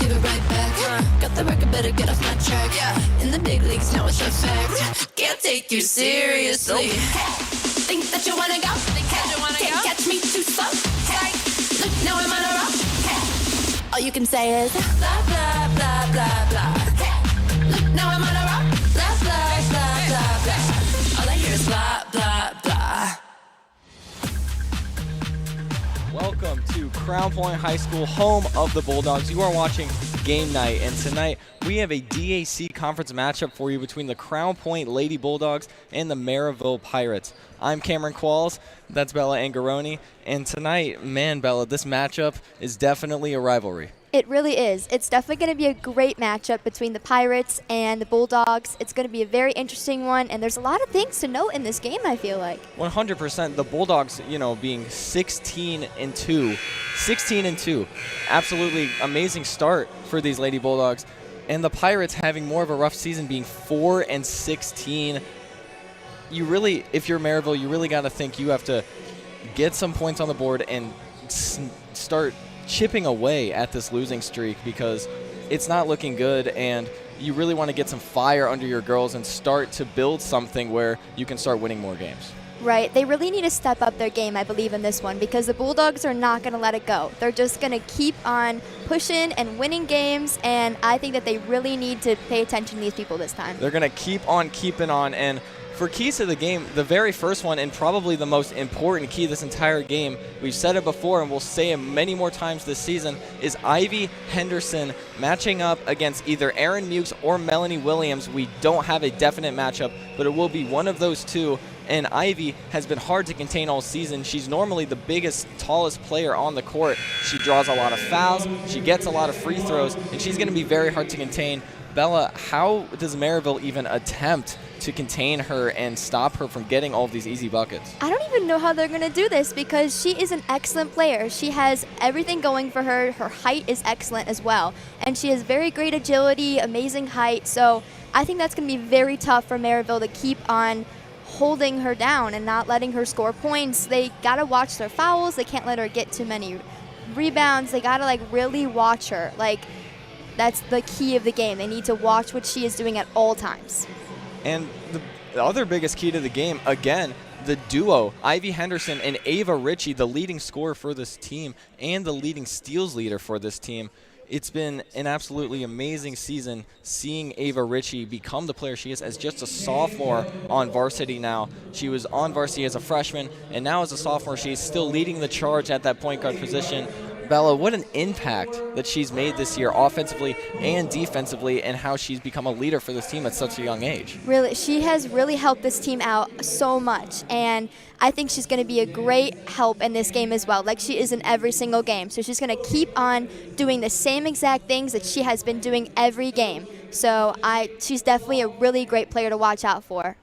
Give it right back. Got the record, better get off my track. In the big leagues, now it's a fact. Can't take you seriously. Think that you wanna go? Can't catch me too slow. Look, now I'm on a roll. All you can say is blah blah blah blah blah. Look, now I'm on a roll. Blah blah blah blah blah. All I hear is blah blah blah. Welcome to Crown Point High School, home of the Bulldogs. You are watching Game Night, and tonight we have a DAC conference matchup for you between the Crown Point Lady Bulldogs and the Merrillville Pirates. I'm Cameron Qualls, that's Bella Angarone, and tonight, man, Bella, this matchup is definitely a rivalry. It really is. It's definitely going to be a great matchup between the Pirates and the Bulldogs. It's going to be a very interesting one, and there's a lot of things to note in this game, I feel like. 100%. The Bulldogs, being 16-2. 16-2. Absolutely amazing start for these Lady Bulldogs. And the Pirates having more of a rough season, being 4-16. You really, if you're Merrillville, you really got to think you have to get some points on the board and start chipping away at this losing streak, because it's not looking good, and you really want to get some fire under your girls and start to build something where you can start winning more games. Right. They really need to step up their game, I believe, in this one, because the Bulldogs are not going to let it go. They're just going to keep on pushing and winning games, and I think that they really need to pay attention to these people this time. They're going to keep on keeping on, and for keys to the game, the very first one, and probably the most important key this entire game, we've said it before and we'll say it many more times this season, is Ivy Henderson matching up against either Erin Mukes or Melanie Williams. We don't have a definite matchup, but it will be one of those two. And Ivy has been hard to contain all season. She's normally the biggest, tallest player on the court. She draws a lot of fouls, she gets a lot of free throws, and she's going to be very hard to contain. Bella, how does Merrillville even attempt to contain her and stop her from getting all of these easy buckets? I don't even know how they're going to do this, because she is an excellent player. She has everything going for her. Her height is excellent as well. And she has very great agility, amazing height. So I think that's going to be very tough for Merrillville to keep on holding her down and not letting her score points. They got to watch their fouls. They can't let her get too many rebounds. They got to really watch her. That's the key of the game. They need to watch what she is doing at all times. And the other biggest key to the game, again, the duo, Ivy Henderson and Ava Ritchie, the leading scorer for this team and the leading steals leader for this team. It's been an absolutely amazing season seeing Ava Ritchie become the player she is as just a sophomore on varsity now. She was on varsity as a freshman, and now as a sophomore, she's still leading the charge at that point guard position. Bella, what an impact that she's made this year offensively and defensively, and how she's become a leader for this team at such a young age. Really, she has really helped this team out so much, and I think she's going to be a great help in this game as well, like she is in every single game. So she's going to keep on doing the same exact things that she has been doing every game. So she's definitely a really great player to watch out for,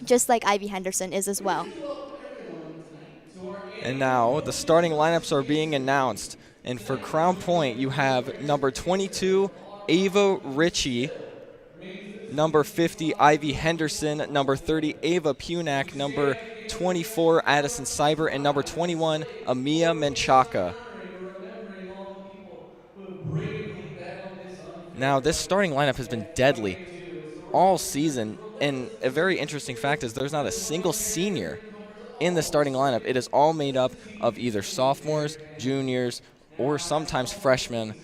just like Ivy Henderson is as well. And now the starting lineups are being announced. And for Crown Point, you have number 22, Ava Ritchie, number 50, Ivy Henderson, number 30, Ava Punak, number 24, Addison Cyber, and number 21, Amia Menchaca. Now, this starting lineup has been deadly all season, and a very interesting fact is there's not a single senior in the starting lineup. It is all made up of either sophomores, juniors, or sometimes freshmen.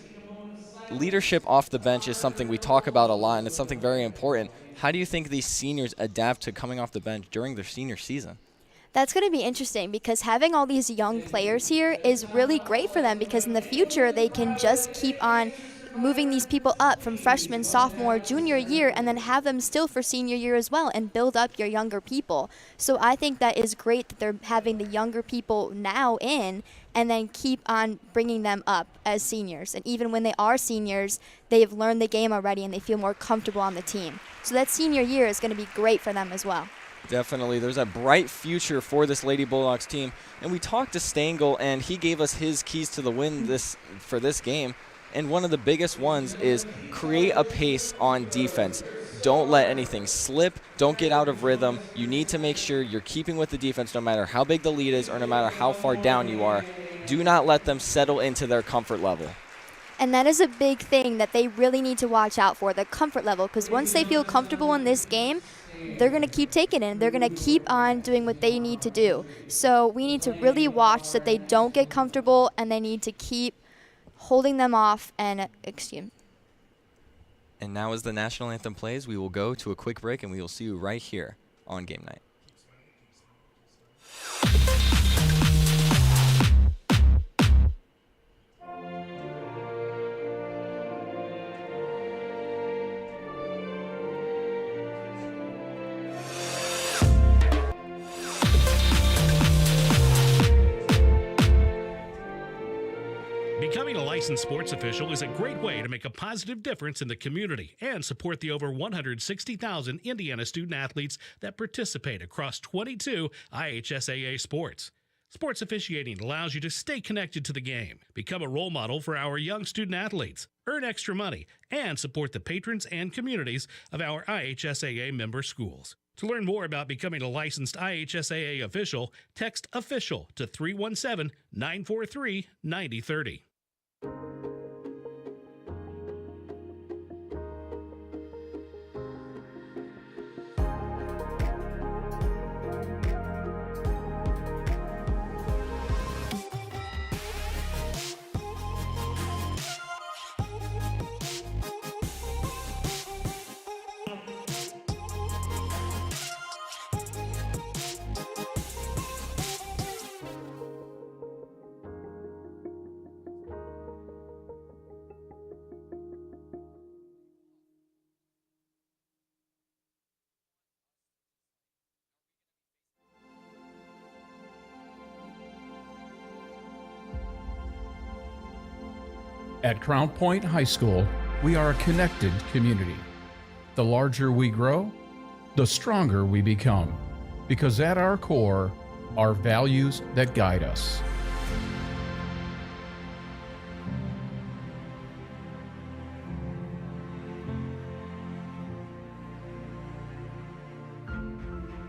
Leadership off the bench is something we talk about a lot, and it's something very important. How do you think these seniors adapt to coming off the bench during their senior season? That's going to be interesting because having all these young players here is really great for them because in the future they can just keep on moving these people up from freshman, sophomore, junior year and then have them still for senior year as well and build up your younger people. So I think that is great that they're having the younger people now in and then keep on bringing them up as seniors. And even when they are seniors, they've learned the game already and they feel more comfortable on the team. So that senior year is going to be great for them as well. Definitely. There's a bright future for this Lady Bulldogs team. And we talked to Stengel, and he gave us his keys to the win for this game. And one of the biggest ones is create a pace on defense. Don't let anything slip. Don't get out of rhythm. You need to make sure you're keeping with the defense no matter how big the lead is or no matter how far down you are. Do not let them settle into their comfort level. And that is a big thing that they really need to watch out for, the comfort level, because once they feel comfortable in this game, they're going to keep taking it. They're going to keep on doing what they need to do. So we need to really watch that they don't get comfortable, and they need to keep holding them off and excuse. And now as the national anthem plays, we will go to a quick break, and we will see you right here on Game Night. Becoming a licensed sports official is a great way to make a positive difference in the community and support the over 160,000 Indiana student athletes that participate across 22 IHSAA sports. Sports officiating allows you to stay connected to the game, become a role model for our young student athletes, earn extra money, and support the patrons and communities of our IHSAA member schools. To learn more about becoming a licensed IHSAA official, text OFFICIAL to 317-943-9030. At Crown Point High School, we are a connected community. The larger we grow, the stronger we become, because at our core are values that guide us.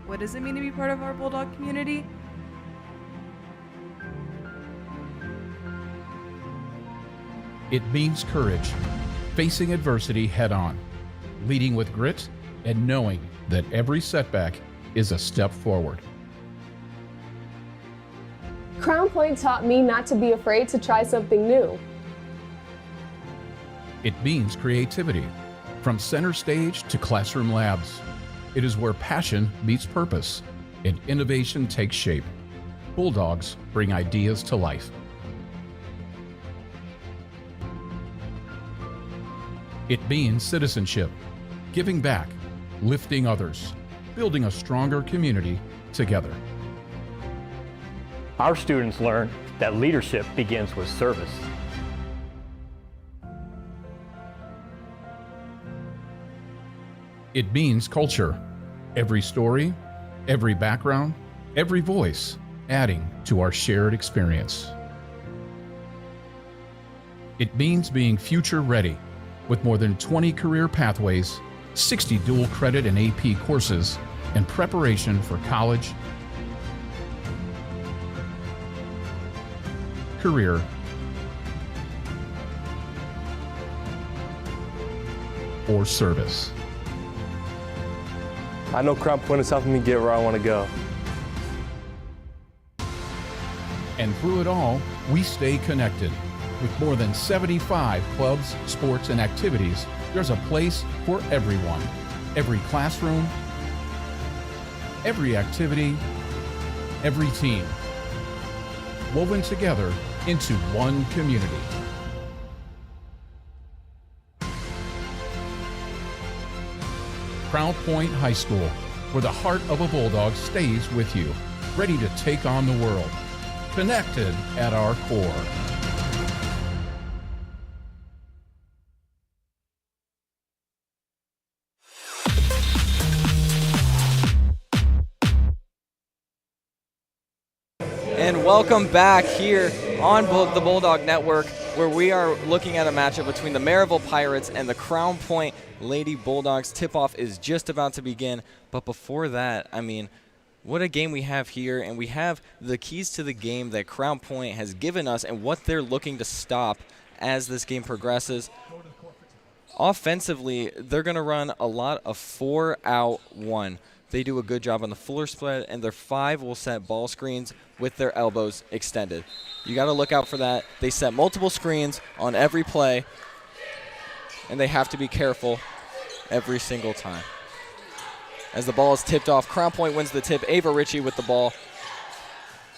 What does it mean to be part of our Bulldog community? It means courage, facing adversity head on, leading with grit, and knowing that every setback is a step forward. Crown Point taught me not to be afraid to try something new. It means creativity, from center stage to classroom labs. It is where passion meets purpose and innovation takes shape. Bulldogs bring ideas to life. It means citizenship, giving back, lifting others, building a stronger community together. Our students learn that leadership begins with service. It means culture. Every story, every background, every voice adding to our shared experience. It means being future ready with more than 20 career pathways, 60 dual credit and AP courses, and preparation for college, career, or service. I know Crown Point is helping me get where I want to go. And through it all, we stay connected. With more than 75 clubs, sports, and activities, there's a place for everyone. Every classroom, every activity, every team. Woven together into one community. Crown Point High School, where the heart of a Bulldog stays with you, ready to take on the world. Connected at our core. And welcome back here on the Bulldog Network, where we are looking at a matchup between the Merrillville Pirates and the Crown Point Lady Bulldogs. Tip-off is just about to begin, but before that, I mean, what a game we have here, and we have the keys to the game that Crown Point has given us and what they're looking to stop as this game progresses. Offensively, they're going to run a lot of 4-out-1. They do a good job on the floor spread, and their 5 will set ball screens with their elbows extended. You got to look out for that. They set multiple screens on every play, and they have to be careful every single time. As the ball is tipped off, Crown Point wins the tip. Ava Ritchie with the ball.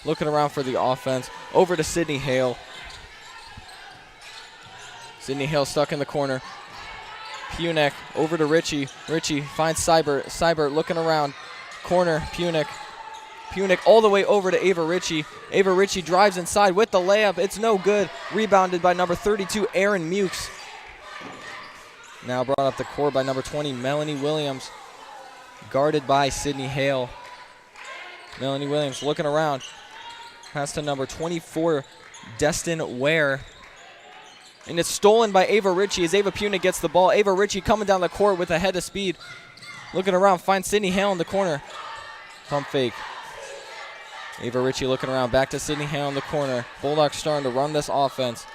Looking around for the offense. Over to Sydney Hale. Sydney Hale stuck in the corner. Punick over to Ritchie. Ritchie finds Seibert. Seibert looking around. Corner, Punick. Punick all the way over to Ava Ritchie. Ava Ritchie drives inside with the layup. It's no good. Rebounded by number 32, Erin Mukes. Now brought up the court by number 20, Melanie Williams. Guarded by Sydney Hale. Melanie Williams looking around. Pass to number 24, Destin Ware. And it's stolen by Ava Ritchie as Ava Punick gets the ball. Ava Ritchie coming down the court with a head of speed. Looking around, finds Sydney Hale in the corner. Pump fake. Ava Ritchie looking around, back to Sydney Hale in the corner. Bulldogs starting to run this offense.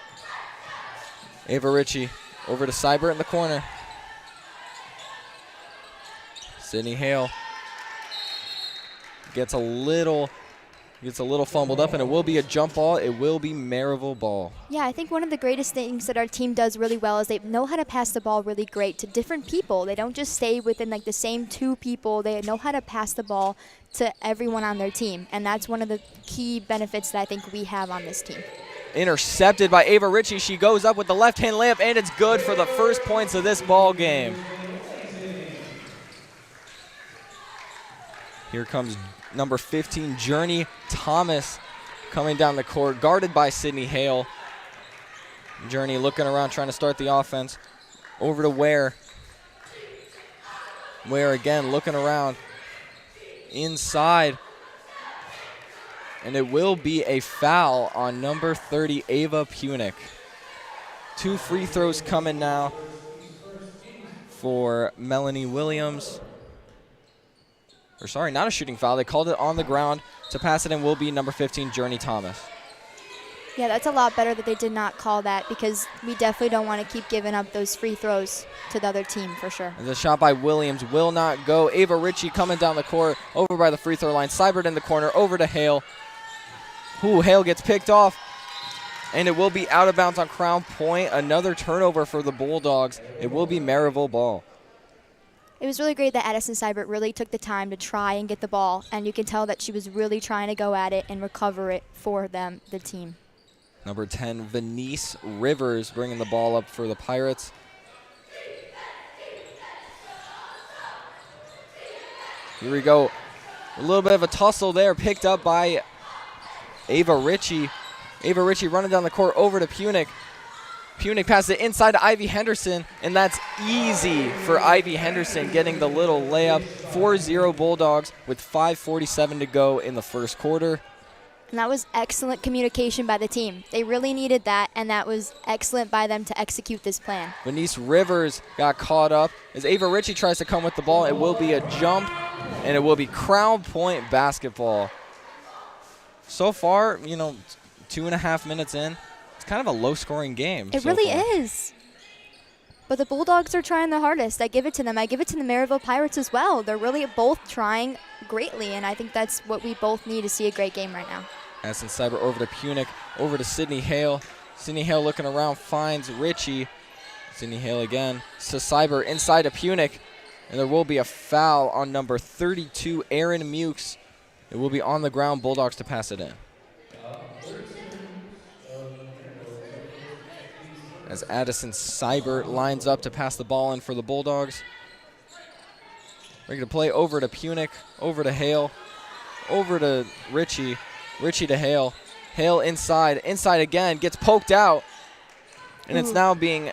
Ava Ritchie over to Seibert in the corner. Sydney Hale gets a little fumbled up, and it will be a jump ball. It will be Merrillville ball. Yeah, I think one of the greatest things that our team does really well is they know how to pass the ball really great to different people. They don't just stay within like the same 2 people. They know how to pass the ball to everyone on their team, and that's one of the key benefits that I think we have on this team. Intercepted by Ava Ritchie. She goes up with the left-hand layup, and it's good for the first points of this ball game. Here comes number 15, Journey Thomas, coming down the court, guarded by Sydney Hale. Journey looking around, trying to start the offense. Over to Ware. Ware again looking around. Inside. And it will be a foul on number 30, Ava Punick. 2 free throws coming now for Melanie Williams. Or sorry, not a shooting foul. They called it on the ground. To pass it in will be number 15, Journey Thomas. Yeah, that's a lot better that they did not call that, because we definitely don't want to keep giving up those free throws to the other team for sure. The shot by Williams will not go. Ava Ritchie coming down the court, over by the free throw line. Seibert in the corner, over to Hale. Ooh, Hale gets picked off, and it will be out of bounds on Crown Point. Another turnover for the Bulldogs. It will be Merrillville ball. It was really great that Addison Seibert really took the time to try and get the ball, and you can tell that she was really trying to go at it and recover it for them, the team. Number 10, Venice Rivers bringing the ball up for the Pirates. Here we go. A little bit of a tussle there, picked up by Ava Ritchie. Ava Ritchie running down the court over to Punick. Punick passes it inside to Ivy Henderson, and that's easy for Ivy Henderson getting the little layup. 4-0 Bulldogs with 5:47 to go in the first quarter. And that was excellent communication by the team. They really needed that, and that was excellent by them to execute this plan. Venice Rivers got caught up as Ava Ritchie tries to come with the ball. It will be a jump, and it will be Crown Point basketball. So far, 2.5 minutes in, it's kind of a low-scoring game. It really is. But the Bulldogs are trying their hardest. I give it to them. I give it to the Merrillville Pirates as well. They're really both trying greatly, and I think that's what we both need to see a great game right now. Addison Cyber over to Punic, over to Sydney Hale. Sydney Hale looking around, finds Ritchie. Sydney Hale again to Cyber inside to Punic, and there will be a foul on number 32, Aaron Mukes. It will be on the ground, Bulldogs to pass it in. As Addison Cyber lines up to pass the ball in for the Bulldogs. Ready to play over to Punic, over to Hale, over to Ritchie, Ritchie to Hale. Hale inside again, gets poked out, and it's now being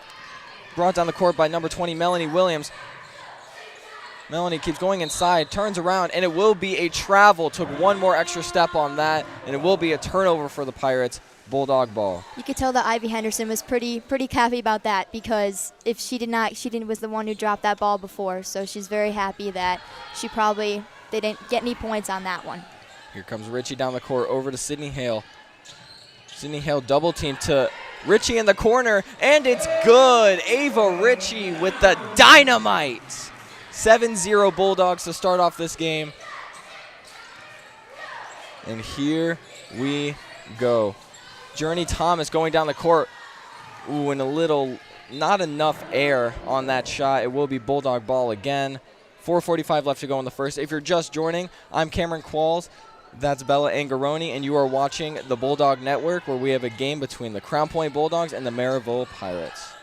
brought down the court by number 20, Melanie Williams. Melanie keeps going inside, turns around, and it will be a travel. Took one more extra step on that, and it will be a turnover for the Pirates. Bulldog ball. You could tell that Ivy Henderson was pretty happy about that, because if she was the one who dropped that ball before, so she's very happy that they didn't get any points on that one. Here comes Ritchie down the court over to Sydney Hale. Sydney Hale double team to Ritchie in the corner, and it's good. Ava Ritchie with the dynamite. 7-0 Bulldogs to start off this game. And here we go. Journey Thomas going down the court. Ooh, and not enough air on that shot. It will be Bulldog ball again. 4:45 left to go in the first. If you're just joining, I'm Cameron Qualls. That's Bella Angarone, and you are watching the Bulldog Network, where we have a game between the Crown Point Bulldogs and the Merrillville Pirates.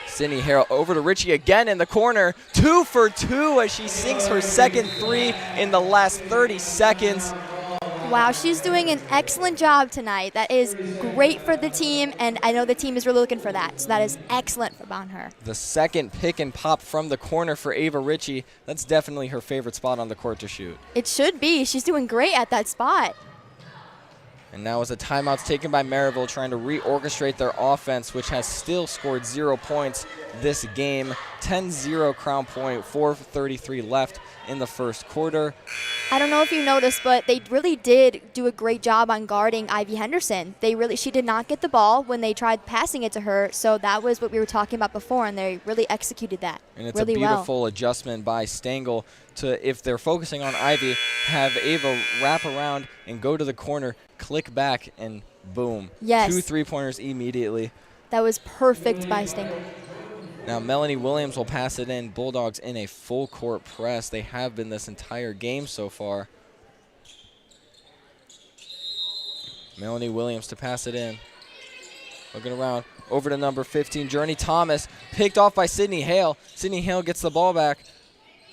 Sydney Harrell over to Ritchie again in the corner. 2 for 2 as she sinks her second three in the last 30 seconds. Wow, she's doing an excellent job tonight. That is great for the team, and I know the team is really looking for that, so that is excellent on her. The second pick and pop from the corner for Ava Ritchie. That's definitely her favorite spot on the court to shoot. It should be. She's doing great at that spot. And now as a timeout's taken by Merrillville, trying to reorchestrate their offense, which has still scored 0 points this game. 10-0 Crown Point, 4:33 left in the first quarter. I don't know if you noticed, but they really did do a great job on guarding Ivy Henderson. She did not get the ball when they tried passing it to her, so that was what we were talking about before, and they really executed that and it's really a beautiful adjustment by Stengel to, if they're focusing on Ivy, have Ava wrap around and go to the corner, click back, and boom. Yes. 2 3-pointers immediately. That was perfect by Stengel. Now Melanie Williams will pass it in. Bulldogs in a full court press. They have been this entire game so far. Melanie Williams to pass it in. Looking around. Over to number 15, Journey Thomas. Picked off by Sydney Hale. Sydney Hale gets the ball back.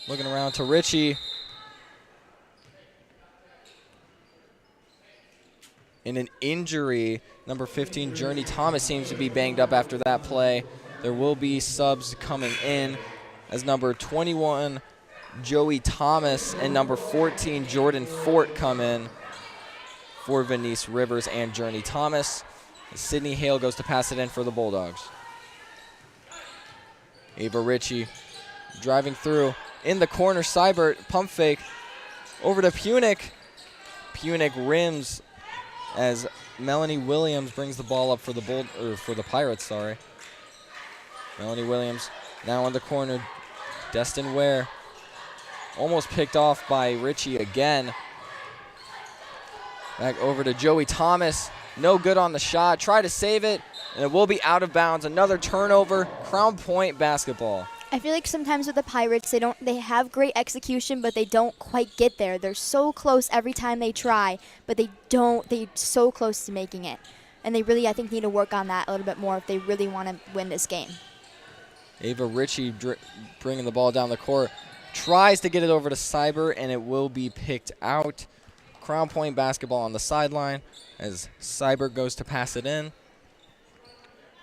Looking around to Ritchie. In an injury, number 15, Journey Thomas seems to be banged up after that play. There will be subs coming in as number 21, Joey Thomas, and number 14, Jordan Fort come in for Venice Rivers and Journey Thomas. Sydney Hale goes to pass it in for the Bulldogs. Ava Ritchie driving through. In the corner, Seibert, pump fake. Over to Punic. Punic rims as Melanie Williams brings the ball up for the Pirates, sorry. Melanie Williams now in the corner. Destin Ware almost picked off by Ritchie again. Back over to Joey Thomas. No good on the shot. Try to save it, and it will be out of bounds. Another turnover. Crown Point basketball. I feel like sometimes with the Pirates, they have great execution, but they don't quite get there. They're so close every time they try, but they're so close to making it. And they really, I think, need to work on that a little bit more if they really want to win this game. Ava Ritchie bringing the ball down the court. Tries to get it over to Cyber, and it will be picked out. Crown Point basketball on the sideline as Cyber goes to pass it in.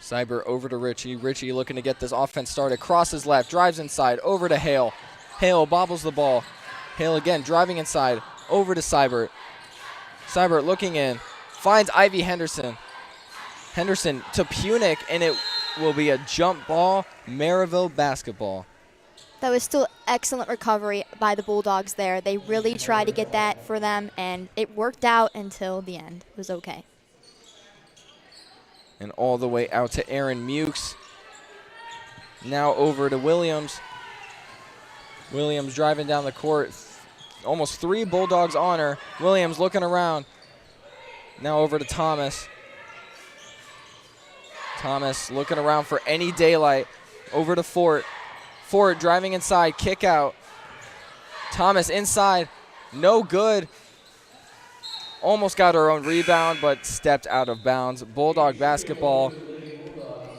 Cyber over to Ritchie. Ritchie looking to get this offense started. Crosses left, drives inside, over to Hale. Hale bobbles the ball. Hale again driving inside, over to Cyber. Seibert looking in, finds Ivy Henderson. Henderson to Punic, and it will be a jump ball, Merrillville basketball. That was still excellent recovery by the Bulldogs there. They really tried to get that for them, and it worked out until the end. It was okay. And all the way out to Aaron Mukes. Now over to Williams. Williams driving down the court. Almost 3 Bulldogs on her. Williams looking around. Now over to Thomas. Thomas looking around for any daylight. Over to Fort. Fort driving inside, kick out. Thomas inside, no good. Almost got her own rebound, but stepped out of bounds. Bulldog basketball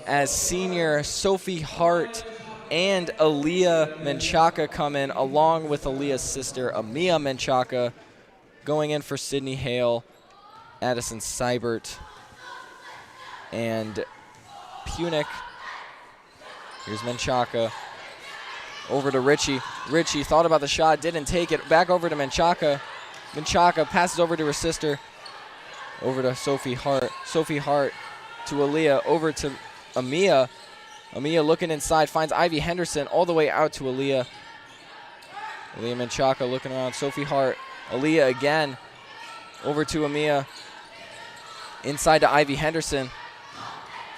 as senior Sophie Hart and Aaliyah Menchaca come in, along with Aaliyah's sister, Amia Menchaca, going in for Sydney Hale, Addison Seibert, and Punic. Here's Menchaca. Over to Ritchie. Ritchie thought about the shot, didn't take it. Back over to Menchaca. Menchaca passes over to her sister. Over to Sophie Hart. Sophie Hart to Aaliyah. Over to Amia. Amia looking inside, finds Ivy Henderson all the way out to Aaliyah. Aaliyah Menchaca looking around. Sophie Hart. Aaliyah again. Over to Amia. Inside to Ivy Henderson.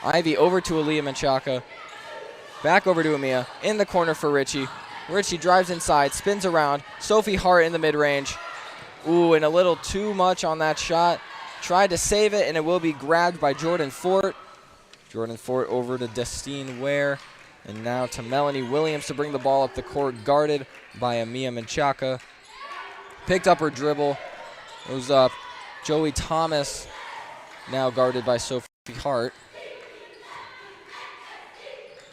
Ivy over to Aaliyah Menchaca. Back over to Amia. In the corner for Ritchie. Ritchie drives inside, spins around. Sophie Hart in the mid-range. Ooh, and a little too much on that shot. Tried to save it, and it will be grabbed by Jordan Fort. Jordan Fort over to Destine Ware. And now to Melanie Williams to bring the ball up the court, guarded by Amia Menchaca. Picked up her dribble. Goes up. Joey Thomas now guarded by Sophie Hart.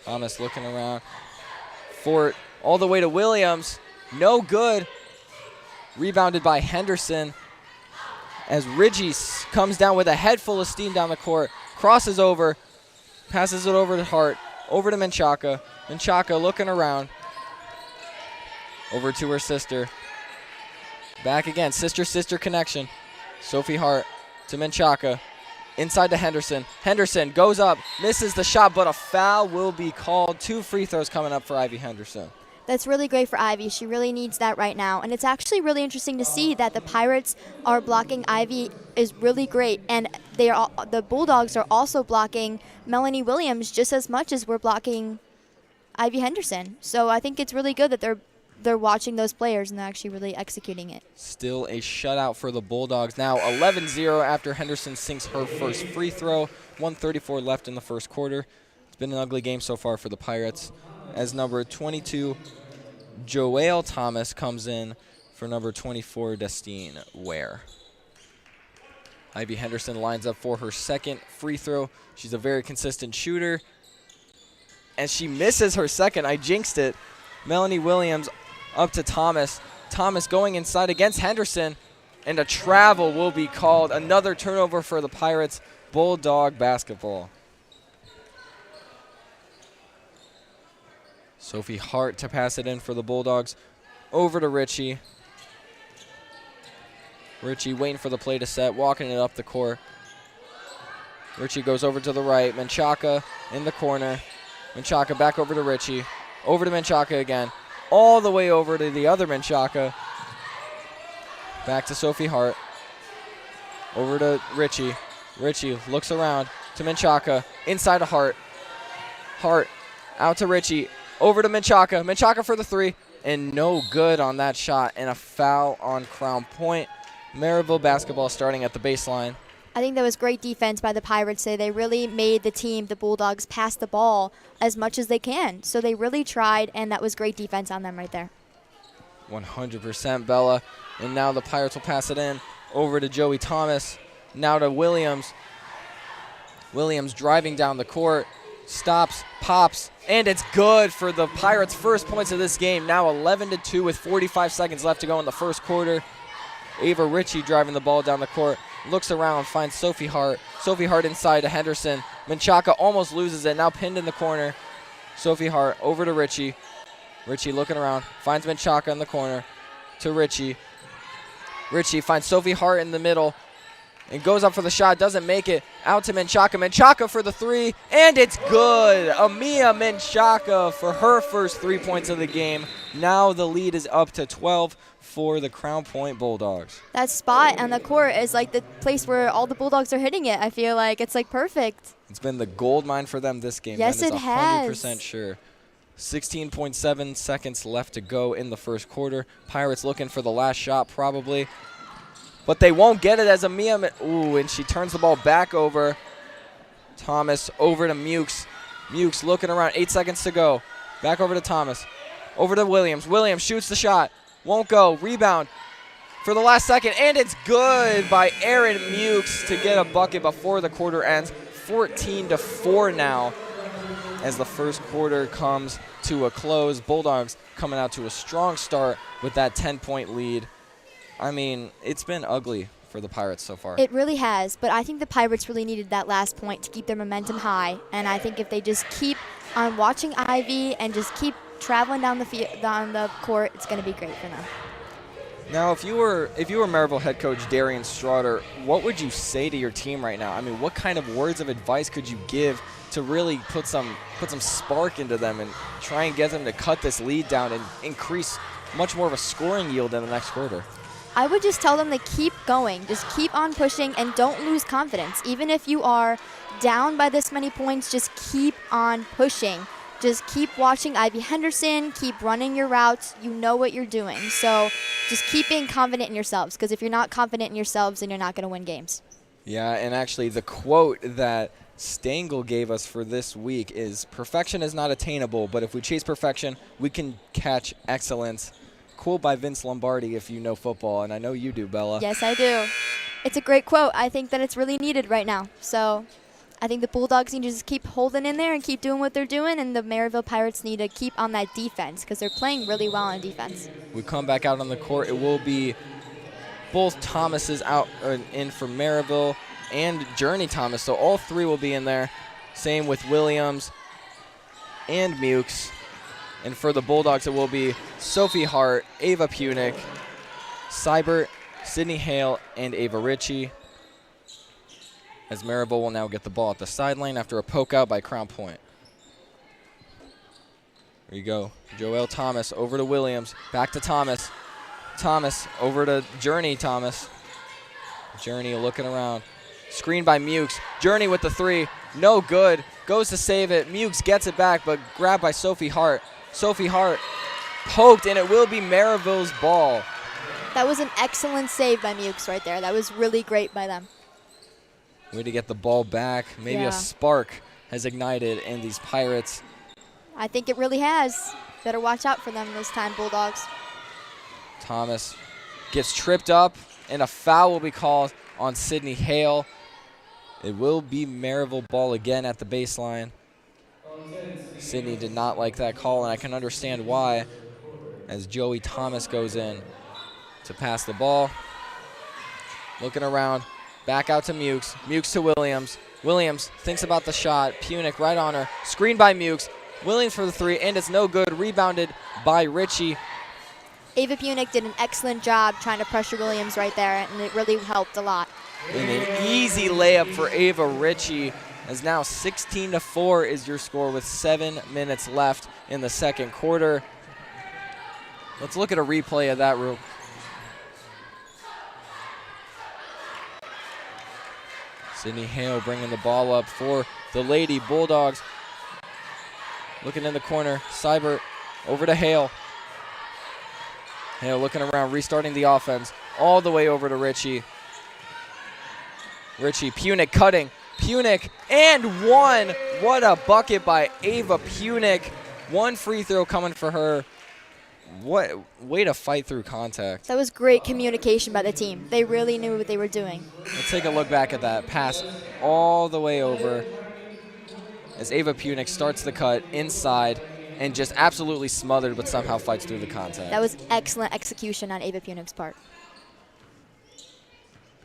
Thomas looking around. Fort all the way to Williams. No good. Rebounded by Henderson. As Ritchie comes down with a head full of steam down the court. Crosses over. Passes it over to Hart. Over to Menchaca. Menchaca looking around. Over to her sister. Back again. Sister-sister connection. Sophie Hart to Menchaca. Inside to Henderson. Henderson goes up, misses the shot, but a foul will be called. 2 free throws coming up for Ivy Henderson. That's really great for Ivy. She really needs that right now. And it's actually really interesting to see that the Pirates are blocking Ivy is really great. And the Bulldogs are also blocking Melanie Williams just as much as we're blocking Ivy Henderson. So I think it's really good that they're watching those players and they're actually really executing it. Still a shutout for the Bulldogs. Now 11-0 after Henderson sinks her first free throw. 1:34 left in the first quarter. It's been an ugly game so far for the Pirates, as number 22, Joelle Thomas, comes in for number 24, Destine Ware. Ivy Henderson lines up for her second free throw. She's a very consistent shooter, and she misses her second. I jinxed it. Melanie Williams up to Thomas. Thomas going inside against Henderson, and a travel will be called. Another turnover for the Pirates. Bulldog basketball. Sophie Hart to pass it in for the Bulldogs. Over to Ritchie. Ritchie waiting for the play to set, walking it up the court. Ritchie goes over to the right. Menchaca in the corner. Menchaca back over to Ritchie. Over to Menchaca again. All the way over to the other Menchaca. Back to Sophie Hart. Over to Ritchie. Ritchie looks around to Menchaca. Inside to Hart. Hart out to Ritchie. Over to Menchaca. Menchaca for the 3. And no good on that shot. And a foul on Crown Point. Merrillville basketball starting at the baseline. I think that was great defense by the Pirates. They really made the team, the Bulldogs, pass the ball as much as they can. So they really tried, and that was great defense on them right there. 100%, Bella. And now the Pirates will pass it in over to Joey Thomas. Now to Williams. Williams driving down the court. Stops, pops, and it's good for the Pirates' first points of this game. Now 11-2 with 45 seconds left to go in the first quarter. Ava Ritchie driving the ball down the court. Looks around, finds Sophie Hart. Sophie Hart inside to Henderson. Menchaca almost loses it, now pinned in the corner. Sophie Hart over to Ritchie. Ritchie looking around, finds Menchaca in the corner to Ritchie. Ritchie finds Sophie Hart in the middle. and goes up for the shot, doesn't make it. Out to Menchaca. Menchaca for the three, and it's good. Amia Menchaca for her first 3 points of the game. Now the lead is up to 12 for the Crown Point Bulldogs. That spot on the court is like the place where all the Bulldogs are hitting it. I feel like it's like perfect. It's been the gold mine for them this game. Yes, that is it has. 100% sure. 16.7 seconds left to go in the first quarter. Pirates looking for the last shot probably. But they won't get it as Amia. Ooh, and she turns the ball back over. Thomas over to Mukes. Mukes looking around. 8 seconds to go. Back over to Thomas. Over to Williams. Williams shoots the shot. Won't go. Rebound for the last second. And it's good by Erin Mukes to get a bucket before the quarter ends. 14-4 now as the first quarter comes to a close. Bulldogs coming out to a strong start with that 10-point lead. I mean, it's been ugly for the Pirates so far. It really has, but I think the Pirates really needed that last point to keep their momentum high. And I think if they just keep on watching Ivy and just keep traveling down the court, it's going to be great for them. Now, if you were Merrillville head coach Darian Straughter, what would you say to your team right now? I mean, what kind of words of advice could you give to really put some spark into them and try and get them to cut this lead down and increase much more of a scoring yield in the next quarter? I would just tell them to keep going. Just keep on pushing and don't lose confidence. Even if you are down by this many points, just keep on pushing. Just keep watching Ivy Henderson, keep running your routes. You know what you're doing. So just keep being confident in yourselves, because if you're not confident in yourselves, then you're not going to win games. Yeah, and actually the quote that Stengel gave us for this week is, "Perfection is not attainable, but if we chase perfection, we can catch excellence." Quote by Vince Lombardi, if you know football, and I know you do, Bella. Yes, I do. It's a great quote. I think that it's really needed right now. So I think the Bulldogs need to just keep holding in there and keep doing what they're doing, and the Merrillville Pirates need to keep on that defense because they're playing really well on defense. We come back out on the court. It will be both Thomases out in for Merrillville and Journey Thomas, so all three will be in there. Same with Williams and Mukes. And for the Bulldogs, it will be Sophie Hart, Ava Punick, Seibert, Sydney Hale, and Ava Ritchie. As Merrillville will now get the ball at the sideline after a poke out by Crown Point. There you go. Joelle Thomas over to Williams. Back to Thomas. Thomas over to Journey Thomas. Journey looking around. Screen by Mukes. Journey with the three. No good. Goes to save it. Mukes gets it back, but grabbed by Sophie Hart. Sophie Hart poked, and it will be Merrillville's ball. That was an excellent save by Mukes right there. That was really great by them. Way to get the ball back. Maybe a spark has ignited in these Pirates. I think it really has. Better watch out for them this time, Bulldogs. Thomas gets tripped up, and a foul will be called on Sydney Hale. It will be Merrillville ball again at the baseline. Sydney did not like that call, and I can understand why, as Joey Thomas goes in to pass the ball. Looking around, back out to Mukes. Mukes to Williams. Williams thinks about the shot. Punick right on her. Screen by Mukes. Williams for the three, and it's no good. Rebounded by Ritchie. Ava Punick did an excellent job trying to pressure Williams right there, and it really helped a lot. And an easy layup for Ava Ritchie, as now 16-4 is your score with 7 minutes left in the second quarter. Let's look at a replay of that real. Sydney Hale bringing the ball up for the Lady Bulldogs. Looking in the corner, Seibert over to Hale. Hale looking around, restarting the offense, all the way over to Ritchie. Ritchie, Punick cutting. Punick, and one. What a bucket by Ava Punick. One free throw coming for her. What way to fight through contact. That was great communication by the team. They really knew what they were doing. Let's take a look back at that. Pass all the way over as Ava Punick starts the cut inside and just absolutely smothered, but somehow fights through the contact. That was excellent execution on Ava Punick's part.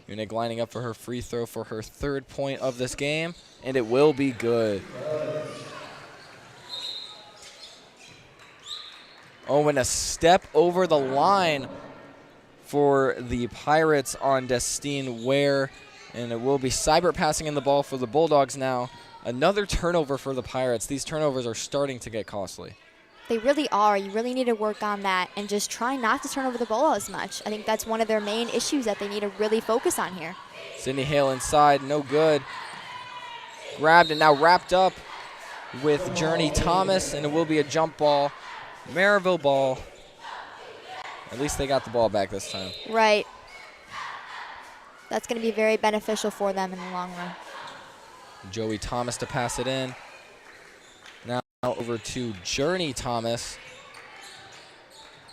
Punick lining up for her free throw for her third point of this game, and it will be good. Oh, and a step over the line for the Pirates on Destine Ware. And it will be Seibert passing in the ball for the Bulldogs now. Another turnover for the Pirates. These turnovers are starting to get costly. They really are. You really need to work on that and just try not to turn over the ball as much. I think that's one of their main issues that they need to really focus on here. Sydney Hale inside, no good. Grabbed and now wrapped up with Journey Thomas, and it will be a jump ball. Merrillville ball. At least they got the ball back this time. Right. That's going to be very beneficial for them in the long run. Joey Thomas to pass it in. Now over to Journey Thomas.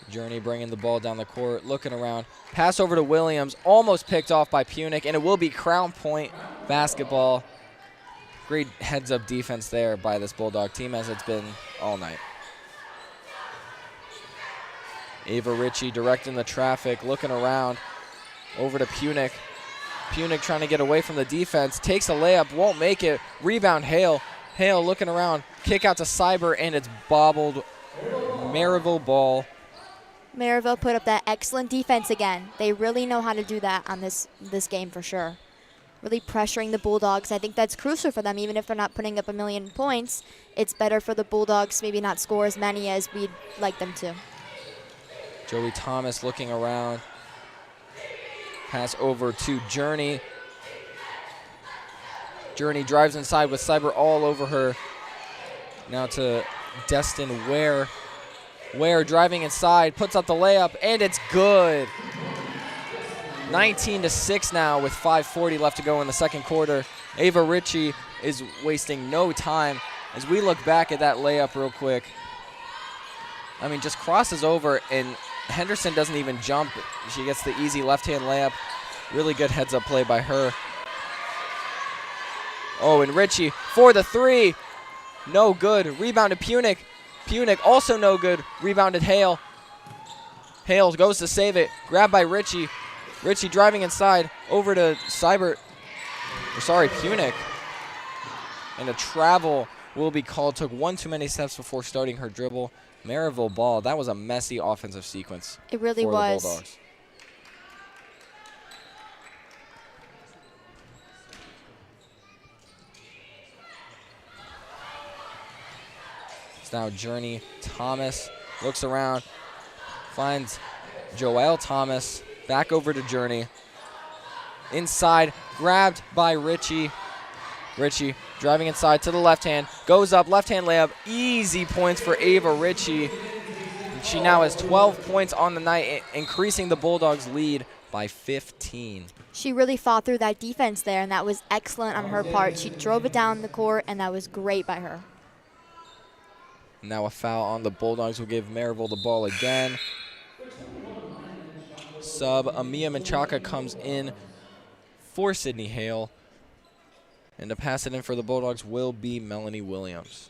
Journey bringing the ball down the court, looking around. Pass over to Williams, almost picked off by Punic, and it will be Crown Point basketball. Great heads-up defense there by this Bulldog team, as it's been all night. Ava Ritchie directing the traffic, looking around. Over to Punic. Punic trying to get away from the defense. Takes a layup, won't make it. Rebound, Hale. Hale looking around. Kick out to Seibert, and it's bobbled. Merrillville ball. Merrillville put up that excellent defense again. They really know how to do that on this game for sure. Really pressuring the Bulldogs. I think that's crucial for them, even if they're not putting up a million points. It's better for the Bulldogs maybe not score as many as we'd like them to. Joey Thomas looking around. Pass over to Journey. Journey drives inside with Seibert all over her. Now to Destin Ware. Ware driving inside, puts up the layup, and it's good. 19-6 now with 5:40 left to go in the second quarter. Ava Ritchie is wasting no time. As we look back at that layup real quick, I mean, just crosses over, and Henderson doesn't even jump. She gets the easy left-hand layup. Really good heads-up play by her. Oh, and Ritchie for the three. No good. Rebounded Punic. Punic also no good. Rebounded Hale. Hale goes to save it. Grabbed by Ritchie. Ritchie driving inside. Over to Seibert. Punic. And a travel will be called. Took one too many steps before starting her dribble. Merrillville ball. That was a messy offensive sequence. It really for was. The Bulldogs. It's now Journey Thomas. Looks around. Finds Joelle Thomas. Back over to Journey. Inside. Grabbed by Ritchie. Ritchie driving inside to the left hand. Goes up. Left hand layup. Easy points for Ava Ritchie. She now has 12 points on the night, increasing the Bulldogs' lead by 15. She really fought through that defense there, and that was excellent on her part. She drove it down the court, and that was great by her. Now a foul on the Bulldogs will give Merrillville the ball again. Sub Amia Menchaca comes in for Sydney Hale. And to pass it in for the Bulldogs will be Melanie Williams.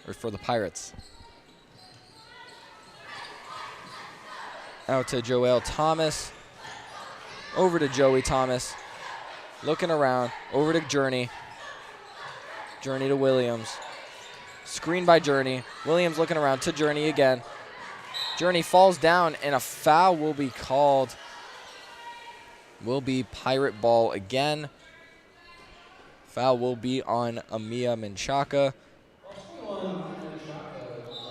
Or for the Pirates. Out to Joelle Thomas. Over to Joey Thomas. Looking around. Over to Journey. Journey to Williams. Screen by Journey. Williams looking around to Journey again. Journey falls down, and a foul will be called. Will be Pirate ball again. Foul will be on Amia Menchaca.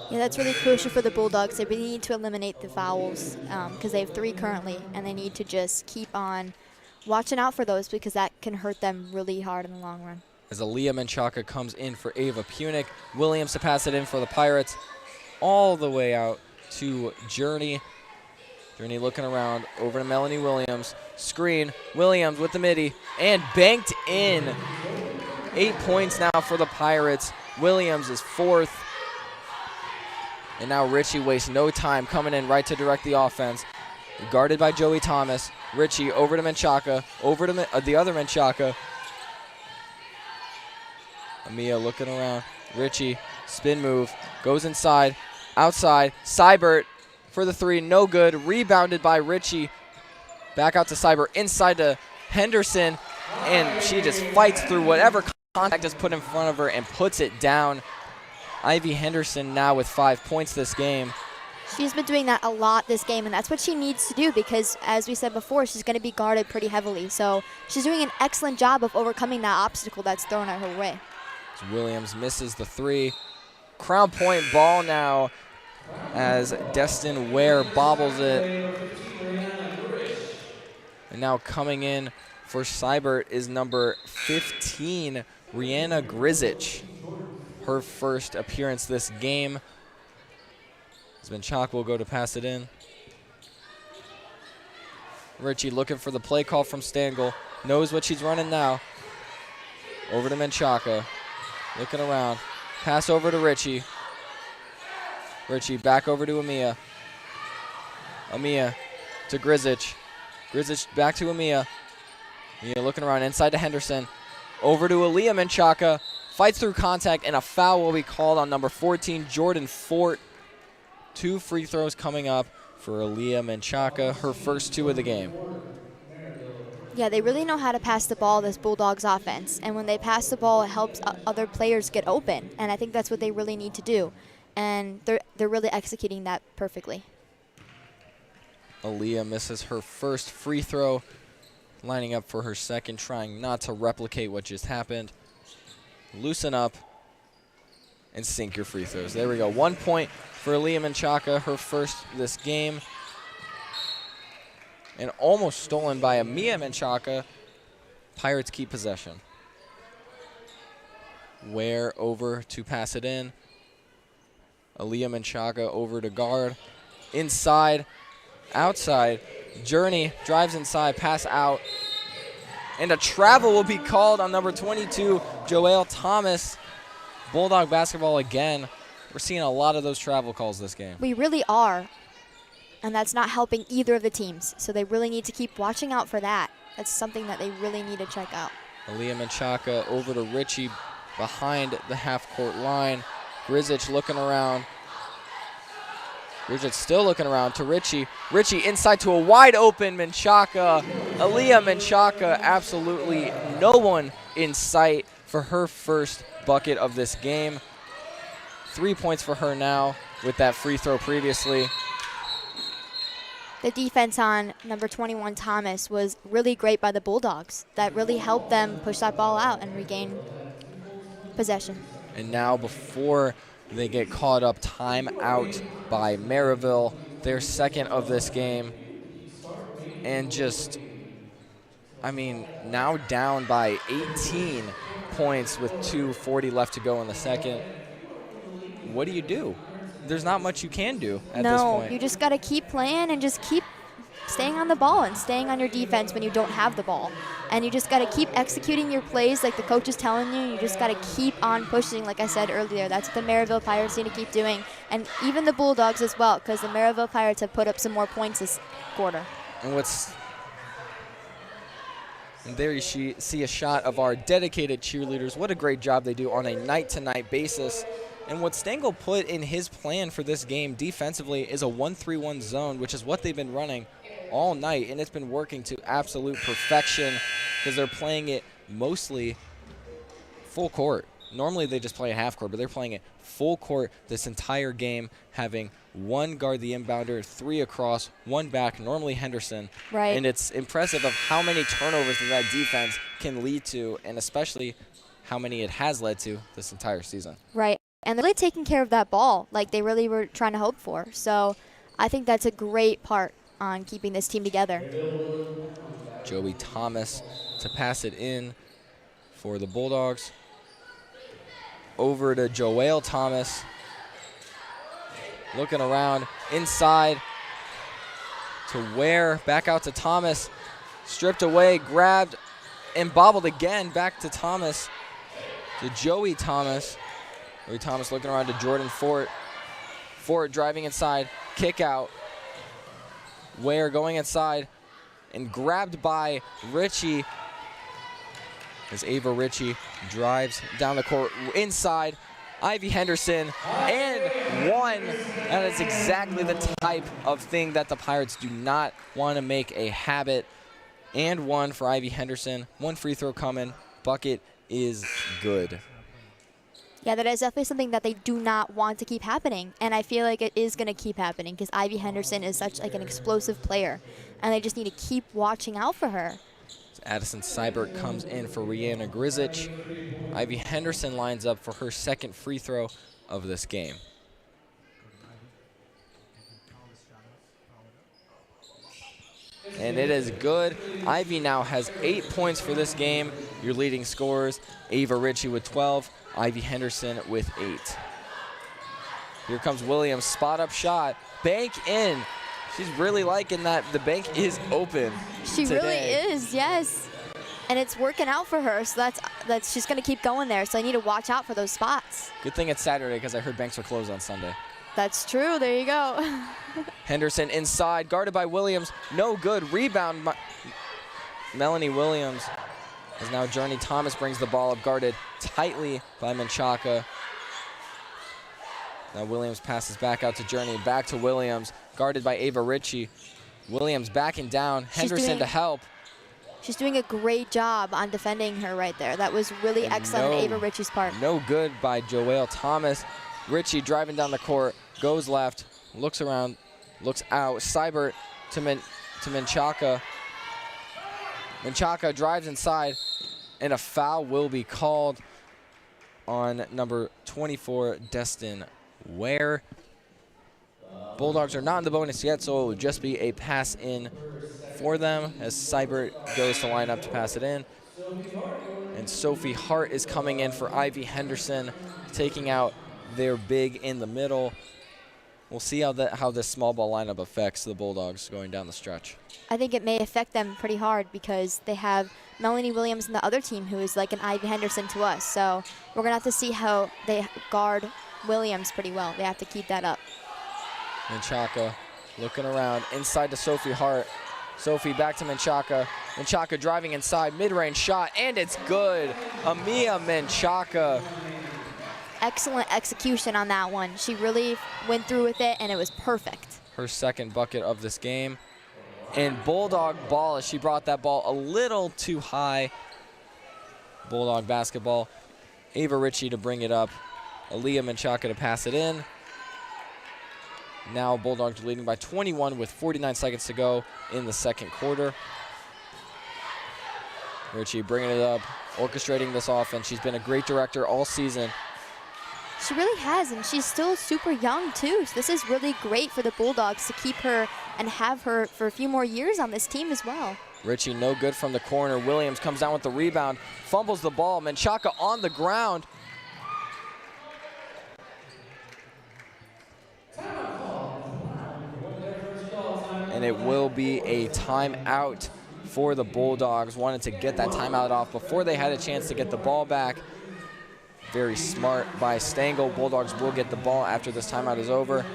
Yeah, that's really crucial for the Bulldogs. They really need to eliminate the fouls because they have 3 currently, and they need to just keep on watching out for those because that can hurt them really hard in the long run. As Aaliyah Menchaca comes in for Ava Punic. Williams to pass it in for the Pirates. All the way out to Journey. Journey looking around. Over to Melanie Williams. Screen. Williams with the midi. And banked in. 8 points now for the Pirates. Williams is 4th. And now Ritchie wastes no time coming in right to direct the offense. Guarded by Joey Thomas. Ritchie over to Menchaca. Over to the other Menchaca. Amia looking around. Ritchie, spin move, goes inside, outside. Seibert for the 3, no good. Rebounded by Ritchie. Back out to Seibert, inside to Henderson, and she just fights through whatever contact is put in front of her and puts it down. Ivy Henderson now with 5 points this game. She's been doing that a lot this game, and that's what she needs to do because, as we said before, she's going to be guarded pretty heavily. So she's doing an excellent job of overcoming that obstacle that's thrown at her way. Williams misses the three. Crown Point ball now as Destin Ware bobbles it. And now coming in for Seibert is number 15, Rihanna Grizic. Her first appearance this game. Menchak will go to pass it in. Ritchie looking for the play call from Stengel. Knows what she's running now. Over to Menchaka. Looking around. Pass over to Ritchie. Ritchie back over to Amia. Amia to Grizic. Grizic back to Amia. Amia looking around inside to Henderson. Over to Aaliyah Menchaka. Fights through contact, and a foul will be called on number 14, Jordan Fort. 2 free throws coming up for Aaliyah Menchaka, her first 2 of the game. Yeah, they really know how to pass the ball, this Bulldogs offense. And when they pass the ball, it helps other players get open. And I think that's what they really need to do. And they're really executing that perfectly. Aaliyah misses her first free throw, lining up for her second, trying not to replicate what just happened. Loosen up and sink your free throws. There we go. 1 point for Aaliyah Menchaka, her first this game. And almost stolen by Amia Menchaka. Pirates keep possession. Ware over to pass it in. Aaliyah Menchaka over to guard. Inside, outside. Journey drives inside, pass out. And a travel will be called on number 22, Joelle Thomas. Bulldog basketball again. We're seeing a lot of those travel calls this game. We really are. And that's not helping either of the teams. So they really need to keep watching out for that. That's something that they really need to check out. Aaliyah Menchaka over to Ritchie behind the half-court line. Grizic looking around. Grizic still looking around to Ritchie. Ritchie inside to a wide-open Menchaka. Aaliyah Menchaka, absolutely no one in sight for her first bucket of this game. 3 points for her now with that free throw previously. The defense on number 21, Thomas, was really great by the Bulldogs. That really helped them push that ball out and regain possession. And now before they get caught up, timeout by Merrillville, their second of this game. And just, I mean, now down by 18 points with 2:40 left to go in the second. What do? There's not much you can do at this point. No, you just got to keep playing and just keep staying on the ball and staying on your defense when you don't have the ball. And you just got to keep executing your plays like the coach is telling you. You just got to keep on pushing, like I said earlier. That's what the Merrillville Pirates need to keep doing. And even the Bulldogs as well, because the Merrillville Pirates have put up some more points this quarter. And there you see a shot of our dedicated cheerleaders. What a great job they do on a night-to-night basis. And what Stengel put in his plan for this game defensively is a 1-3-1 zone, which is what they've been running all night, and it's been working to absolute perfection because they're playing it mostly full court. Normally they just play a half court, but they're playing it full court this entire game, having one guard the inbounder, 3 across, 1 back, normally Henderson. Right. And it's impressive of how many turnovers that defense can lead to, and especially how many it has led to this entire season. Right. And they're really taking care of that ball like they really were trying to hope for. So I think that's a great part on keeping this team together. Joey Thomas to pass it in for the Bulldogs. Over to Joelle Thomas. Looking around inside to Ware. Back out to Thomas. Stripped away, grabbed, and bobbled again. Back to Thomas. To Joey Thomas. Joey Thomas looking around to Jordan Fort. Fort driving inside. Kick out. Ware going inside and grabbed by Ritchie as Ava Ritchie drives down the court inside. Ivy Henderson and 1. That is exactly the type of thing that the Pirates do not want to make a habit. And 1 for Ivy Henderson. 1 free throw coming. Bucket is good. Yeah, that is definitely something that they do not want to keep happening, and I feel like it is going to keep happening because Ivy Henderson is such like an explosive player, and they just need to keep watching out for her. Addison Seibert comes in for Rihanna Grizic. Ivy Henderson lines up for her second free throw of this game. And it is good. Ivy now has 8 points for this game. Your leading scorers, Ava Ritchie with 12, Ivy Henderson with 8. Here comes Williams, spot up shot, bank in. She's really liking that the bank is open She today. really is, yes. And it's working out for her, so that's she's going to keep going there. So I need to watch out for those spots. Good thing it's Saturday because I heard banks are closed on Sunday. That's true. There you go. Henderson inside, guarded by Williams. No good. Rebound. Melanie Williams. As now Journey Thomas brings the ball up, guarded tightly by Menchaca. Now Williams passes back out to Journey, back to Williams, guarded by Ava Ritchie. Williams backing down. Henderson to help. She's doing a great job on defending her right there. That was really excellent on Ava Ritchie's part. No good by Joelle Thomas. Ritchie driving down the court, goes left, looks around, looks out. Seibert to Menchaca. Menchaca drives inside, and a foul will be called on number 24, Destin Ware. Bulldogs are not in the bonus yet, so it would just be a pass in for them as Seibert goes to line up to pass it in. And Sophie Hart is coming in for Ivy Henderson, taking out their big in the middle. We'll see how this small ball lineup affects the Bulldogs going down the stretch. I think it may affect them pretty hard because they have Melanie Williams and the other team who is like an Ivy Henderson to us. So we're going to have to see how they guard Williams pretty well. They have to keep that up. Menchaca looking around, inside to Sophie Hart. Sophie back to Menchaca. Menchaca driving inside, mid-range shot, and it's good. Amia Menchaca. Excellent execution on that one. She really went through with it, and it was perfect. Her second bucket of this game. And Bulldog ball, as she brought that ball a little too high. Bulldog basketball. Ava Ritchie to bring it up. Aaliyah Menchaca to pass it in. Now Bulldogs leading by 21 with 49 seconds to go in the second quarter. Ritchie bringing it up, orchestrating this offense. She's been a great director all season. She really has, and she's still super young too. So this is really great for the Bulldogs to keep her and have her for a few more years on this team as well. Ritchie no good from the corner. Williams comes down with the rebound, fumbles the ball. Menchaca on the ground. And it will be a timeout for the Bulldogs. Wanted to get that timeout off before they had a chance to get the ball back. Very smart by Stengel. Bulldogs will get the ball after this timeout is over.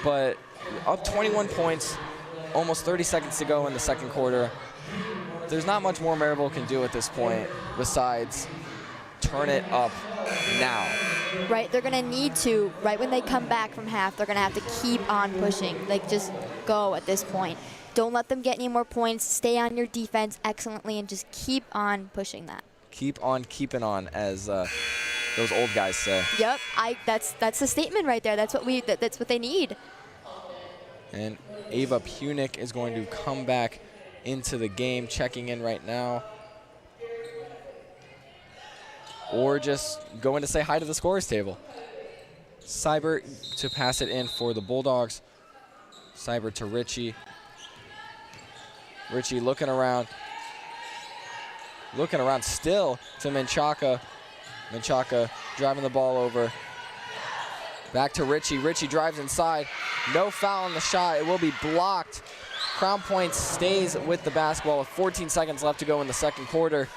But up 21 points, almost 30 seconds to go in the second quarter. There's not much more Merrillville can do at this point besides turn it up now. Right, they're gonna need to, right when they come back from half, they're gonna have to keep on pushing. Like, just go at this point. Don't let them get any more points. Stay on your defense excellently and just keep on pushing that. Keep on keeping on, as those old guys say. Yep, that's the statement right there. That's what they need. And Ava Punick is going to come back into the game, checking in right now. Or just going to say hi to the scorers table. Seibert to pass it in for the Bulldogs. Seibert to Ritchie. Ritchie looking around. Looking around still to Menchaca. Menchaca driving the ball over. Back to Ritchie. Ritchie drives inside. No foul on the shot. It will be blocked. Crown Point stays with the basketball with 14 seconds left to go in the second quarter.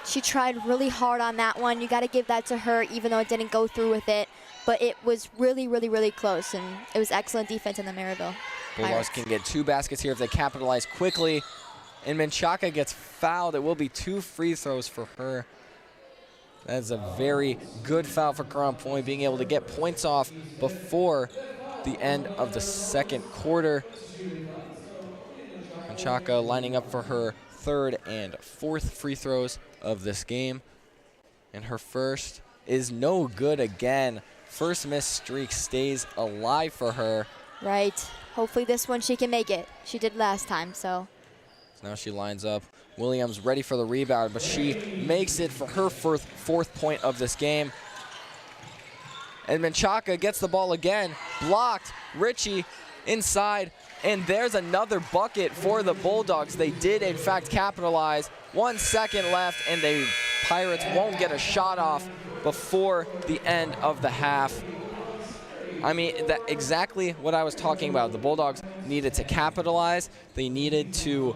She tried really hard on that one. You got to give that to her, even though it didn't go through with it. But it was really, really, really close, and it was excellent defense in the Merrillville Bulldogs can get 2 baskets here if they capitalize quickly. And Menchaca gets fouled. It will be 2 free throws for her. That is a very good foul for Crown Point, being able to get points off before the end of the second quarter. Menchaca lining up for her 3rd and 4th free throws of this game. And her first is no good again. First miss streak stays alive for her. Right. Hopefully this one she can make it. She did last time, so. Now she lines up. Williams ready for the rebound, but she makes it for her fourth point of this game. And Menchaca gets the ball again. Blocked. Ritchie inside. And there's another bucket for the Bulldogs. They did, in fact, capitalize. 1 second left, and the Pirates won't get a shot off before the end of the half. I mean, that's exactly what I was talking about. The Bulldogs needed to capitalize. They needed to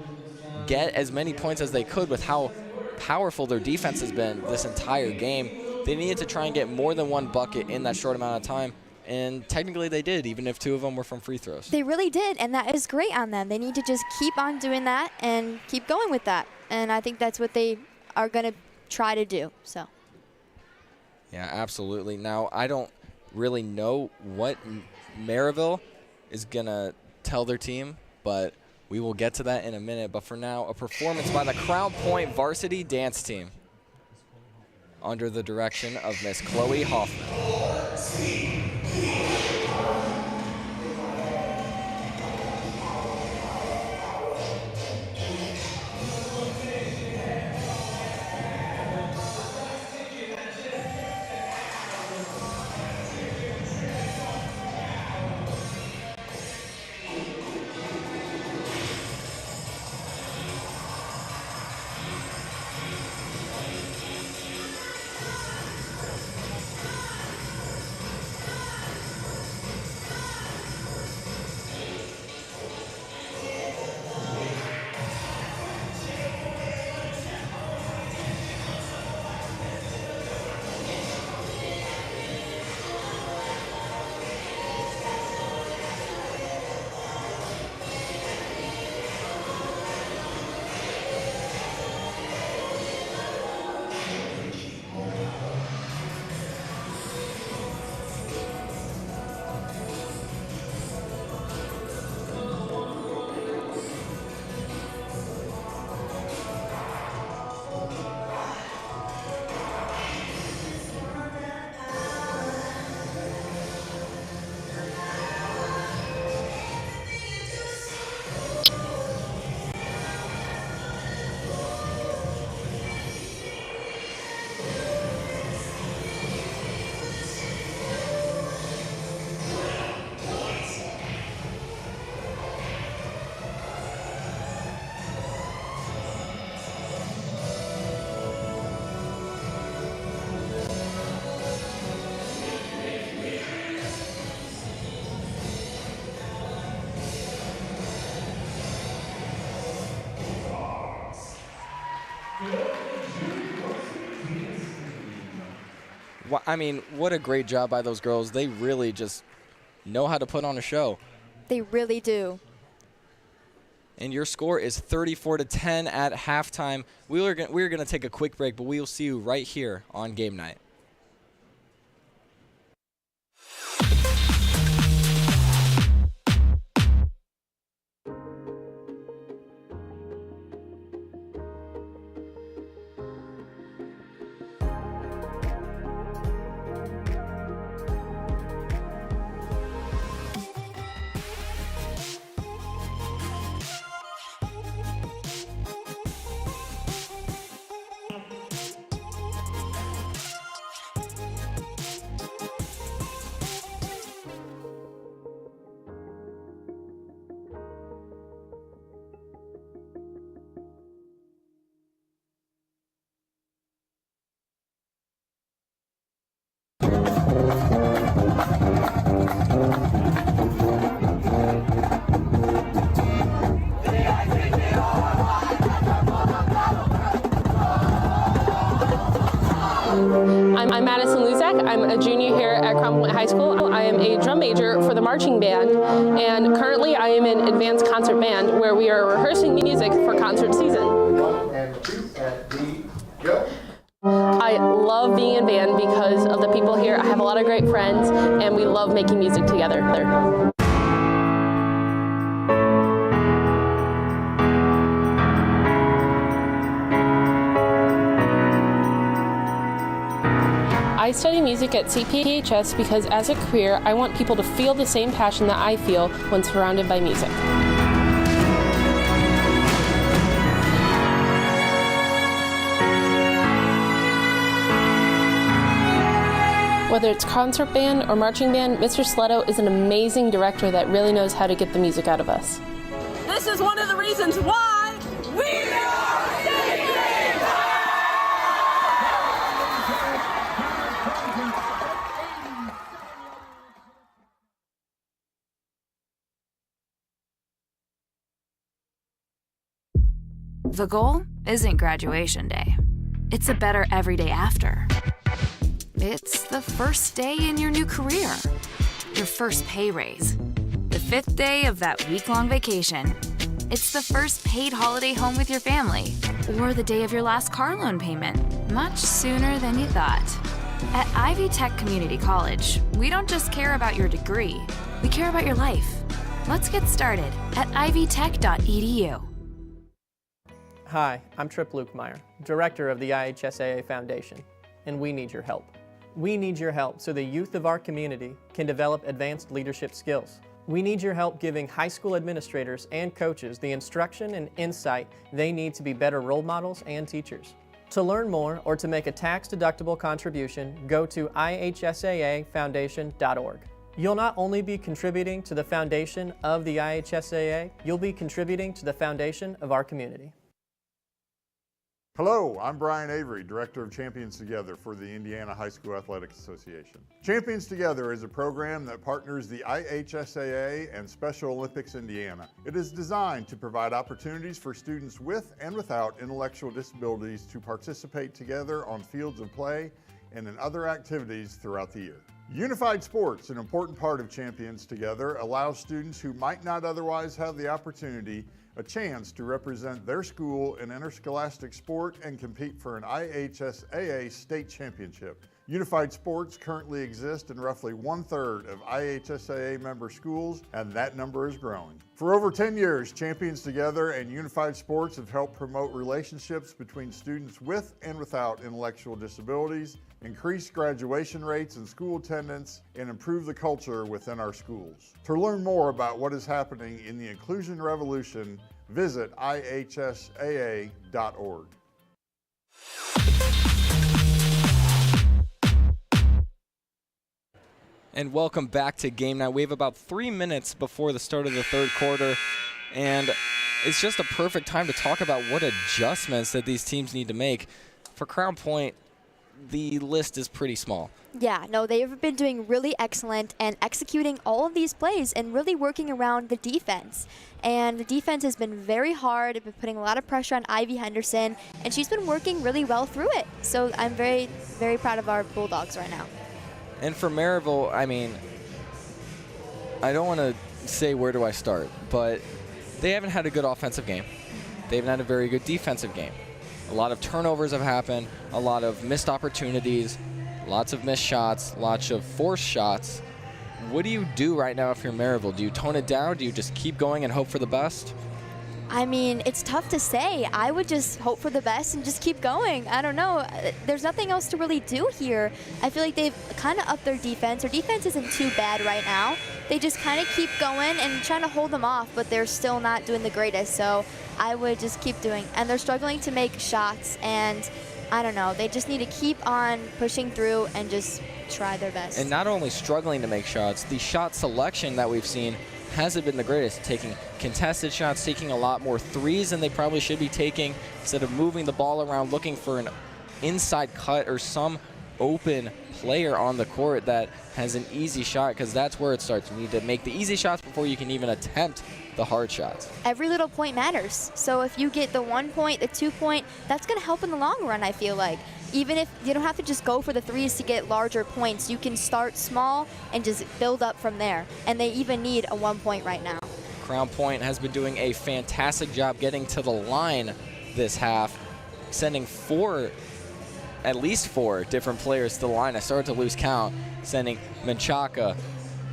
get as many points as they could with how powerful their defense has been this entire game. They needed to try and get more than one bucket in that short amount of time. And technically they did, even if 2 of them were from free throws. They really did, and that is great on them. They need to just keep on doing that and keep going with that. And I think that's what they are going to try to do. So. Yeah, absolutely. Now, I don't really know what Merrillville is going to tell their team, but we will get to that in a minute. But for now, a performance by the Crown Point varsity dance team under the direction of Miss Chloe Hoffman. I mean, what a great job by those girls. They really just know how to put on a show. They really do. And your score is 34-10 at halftime. We're going to take a quick break, but we will see you right here on Game Night. I'm Madison Luzak. I'm a junior here at Cameron Qualls High School. I am a drum major for the marching band, and currently I am in advanced concert band where we are rehearsing music for concert season. 1 and 2 and 3, go. I love being in band because of the people here. I have a lot of great friends, and we love making music together. I study music at CPHS because as a career, I want people to feel the same passion that I feel when surrounded by music. Whether it's concert band or marching band, Mr. Sletto is an amazing director that really knows how to get the music out of us. This is one of the reasons why we are The goal isn't graduation day. It's a better every day after. It's the first day in your new career, your first pay raise, the 5th day of that week-long vacation. It's the first paid holiday home with your family, or the day of your last car loan payment, much sooner than you thought. At Ivy Tech Community College, we don't just care about your degree, we care about your life. Let's get started at ivytech.edu. Hi, I'm Trip Lukemeyer, Director of the IHSAA Foundation, and we need your help. We need your help so the youth of our community can develop advanced leadership skills. We need your help giving high school administrators and coaches the instruction and insight they need to be better role models and teachers. To learn more or to make a tax-deductible contribution, go to ihsaafoundation.org. You'll not only be contributing to the foundation of the IHSAA, you'll be contributing to the foundation of our community. Hello, I'm Brian Avery, Director of Champions Together for the Indiana High School Athletics Association. Champions Together is a program that partners the IHSAA and Special Olympics Indiana. It is designed to provide opportunities for students with and without intellectual disabilities to participate together on fields of play and in other activities throughout the year. Unified Sports, an important part of Champions Together, allows students who might not otherwise have the opportunity a chance to represent their school in interscholastic sport and compete for an IHSAA state championship. Unified Sports currently exist in roughly 1/3 of IHSAA member schools, and that number is growing. For over 10 years, Champions Together and Unified Sports have helped promote relationships between students with and without intellectual disabilities, increase graduation rates and school attendance, and improve the culture within our schools. To learn more about what is happening in the inclusion revolution, visit ihsaa.org. And welcome back to Game Night. We have about 3 minutes before the start of the third quarter, and it's just a perfect time to talk about what adjustments that these teams need to make. For Crown Point, the list is pretty small. Yeah, no, they've been doing really excellent and executing all of these plays and really working around the defense. And the defense has been very hard. They've been putting a lot of pressure on Ivy Henderson, and she's been working really well through it. So I'm very, very proud of our Bulldogs right now. And for Merrillville, I mean, I don't want to say where do I start, but they haven't had a good offensive game. They haven't had a very good defensive game. A lot of turnovers have happened, a lot of missed opportunities, lots of missed shots, lots of forced shots. What do you do right now if you're Merrillville? Do you tone it down? Do you just keep going and hope for the best? I mean, it's tough to say. I would just hope for the best and just keep going. I don't know. There's nothing else to really do here. I feel like they've kind of upped their defense. Their defense isn't too bad right now. They just kind of keep going and trying to hold them off, but they're still not doing the greatest. So I would just keep doing. And they're struggling to make shots, and I don't know. They just need to keep on pushing through and just try their best. And not only struggling to make shots, the shot selection that we've seen hasn't been the greatest, taking contested shots, taking a lot more threes than they probably should be taking, instead of moving the ball around, looking for an inside cut or some open player on the court that has an easy shot, because that's where it starts. You need to make the easy shots before you can even attempt the hard shots. Every little point matters. So if you get the 1 point, the 2 point, that's going to help in the long run, I feel like. Even if you don't have to just go for the threes to get larger points, you can start small and just build up from there. And they even need a 1 point right now. Crown Point has been doing a fantastic job getting to the line this half, sending at least four different players to the line. I started to lose count, sending Menchaca,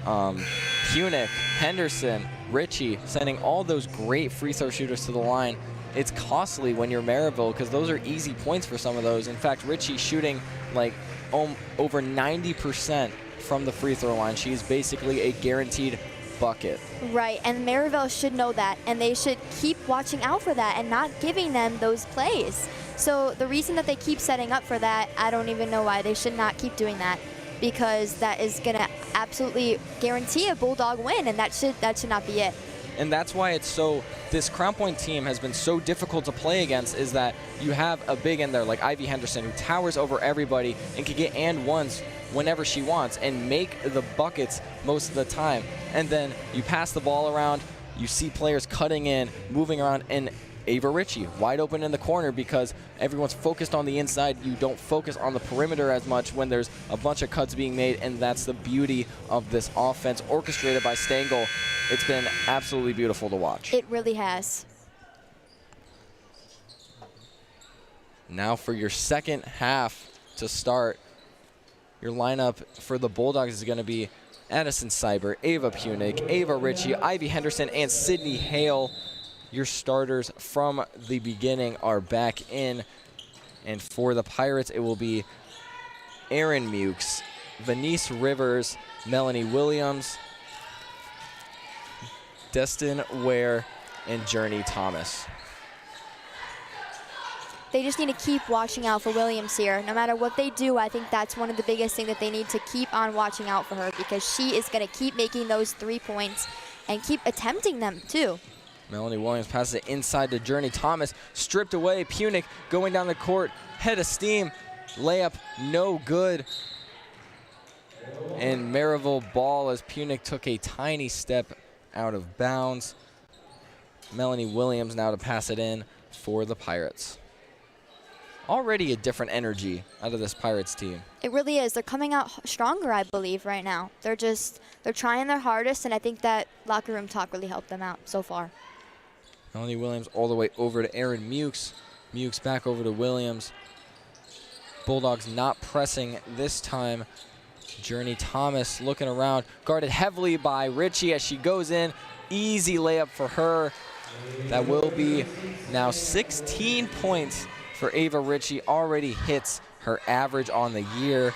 Punick, Henderson, Ritchie, sending all those great free throw shooters to the line. It's costly when you're Merrillville because those are easy points for some of those. In fact, Ritchie shooting like over 90% from the free throw line. She's basically a guaranteed bucket. Right, and Merrillville should know that, and they should keep watching out for that and not giving them those plays. So the reason that they keep setting up for that, I don't even know why. They should not keep doing that, because that is going to absolutely guarantee a Bulldog win, and that should not be it. And that's why this Crown Point team has been so difficult to play against, is that you have a big end there like Ivy Henderson, who towers over everybody and can get and ones whenever she wants and make the buckets most of the time. And then you pass the ball around, you see players cutting in, moving around, and Ava Ritchie wide open in the corner because everyone's focused on the inside. You don't focus on the perimeter as much when there's a bunch of cuts being made, and that's the beauty of this offense orchestrated by Stengel. It's been absolutely beautiful to watch. It really has. Now for your second half to start, your lineup for the Bulldogs is going to be Addison Cyber, Ava Punick, Ava Ritchie, Ivy Henderson, and Sydney Hale. Your starters from the beginning are back in. And for the Pirates, it will be Erin Mukes, Venice Rivers, Melanie Williams, Destin Ware, and Journey Thomas. They just need to keep watching out for Williams here. No matter what they do, I think that's one of the biggest things that they need to keep on watching out for her, because she is going to keep making those 3 points and keep attempting them too. Melanie Williams passes it inside to Journey Thomas, stripped away. Punick going down the court, head of steam, layup no good. And Merrillville ball as Punick took a tiny step out of bounds. Melanie Williams now to pass it in for the Pirates. Already a different energy out of this Pirates team. It really is. They're coming out stronger, I believe, right now. They're trying their hardest, and I think that locker room talk really helped them out so far. Melanie Williams all the way over to Erin Mukes. Mukes back over to Williams. Bulldogs not pressing this time. Journey Thomas looking around, guarded heavily by Ritchie as she goes in. Easy layup for her. That will be now 16 points for Ava Ritchie. Already hits her average on the year.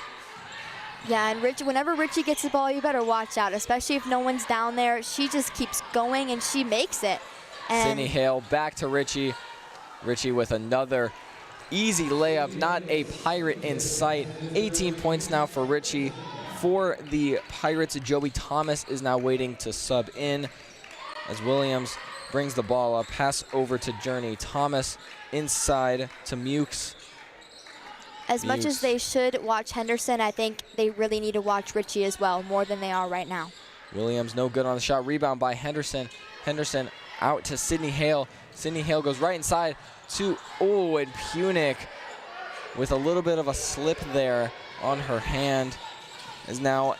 Yeah, and whenever Ritchie gets the ball, you better watch out, especially if no one's down there. She just keeps going, and she makes it. And Sydney Hale back to Ritchie. Ritchie with another easy layup, not a Pirate in sight. 18 points now for Ritchie. For the Pirates, Joey Thomas is now waiting to sub in as Williams brings the ball up. Pass over to Journey Thomas, inside to Mukes. As much as they should watch Henderson, I think they really need to watch Ritchie as well, more than they are right now. Williams no good on the shot. Rebound by Henderson. Henderson out to Sydney Hale. Sydney Hale goes right inside to, and Punick with a little bit of a slip there on her hand. Is now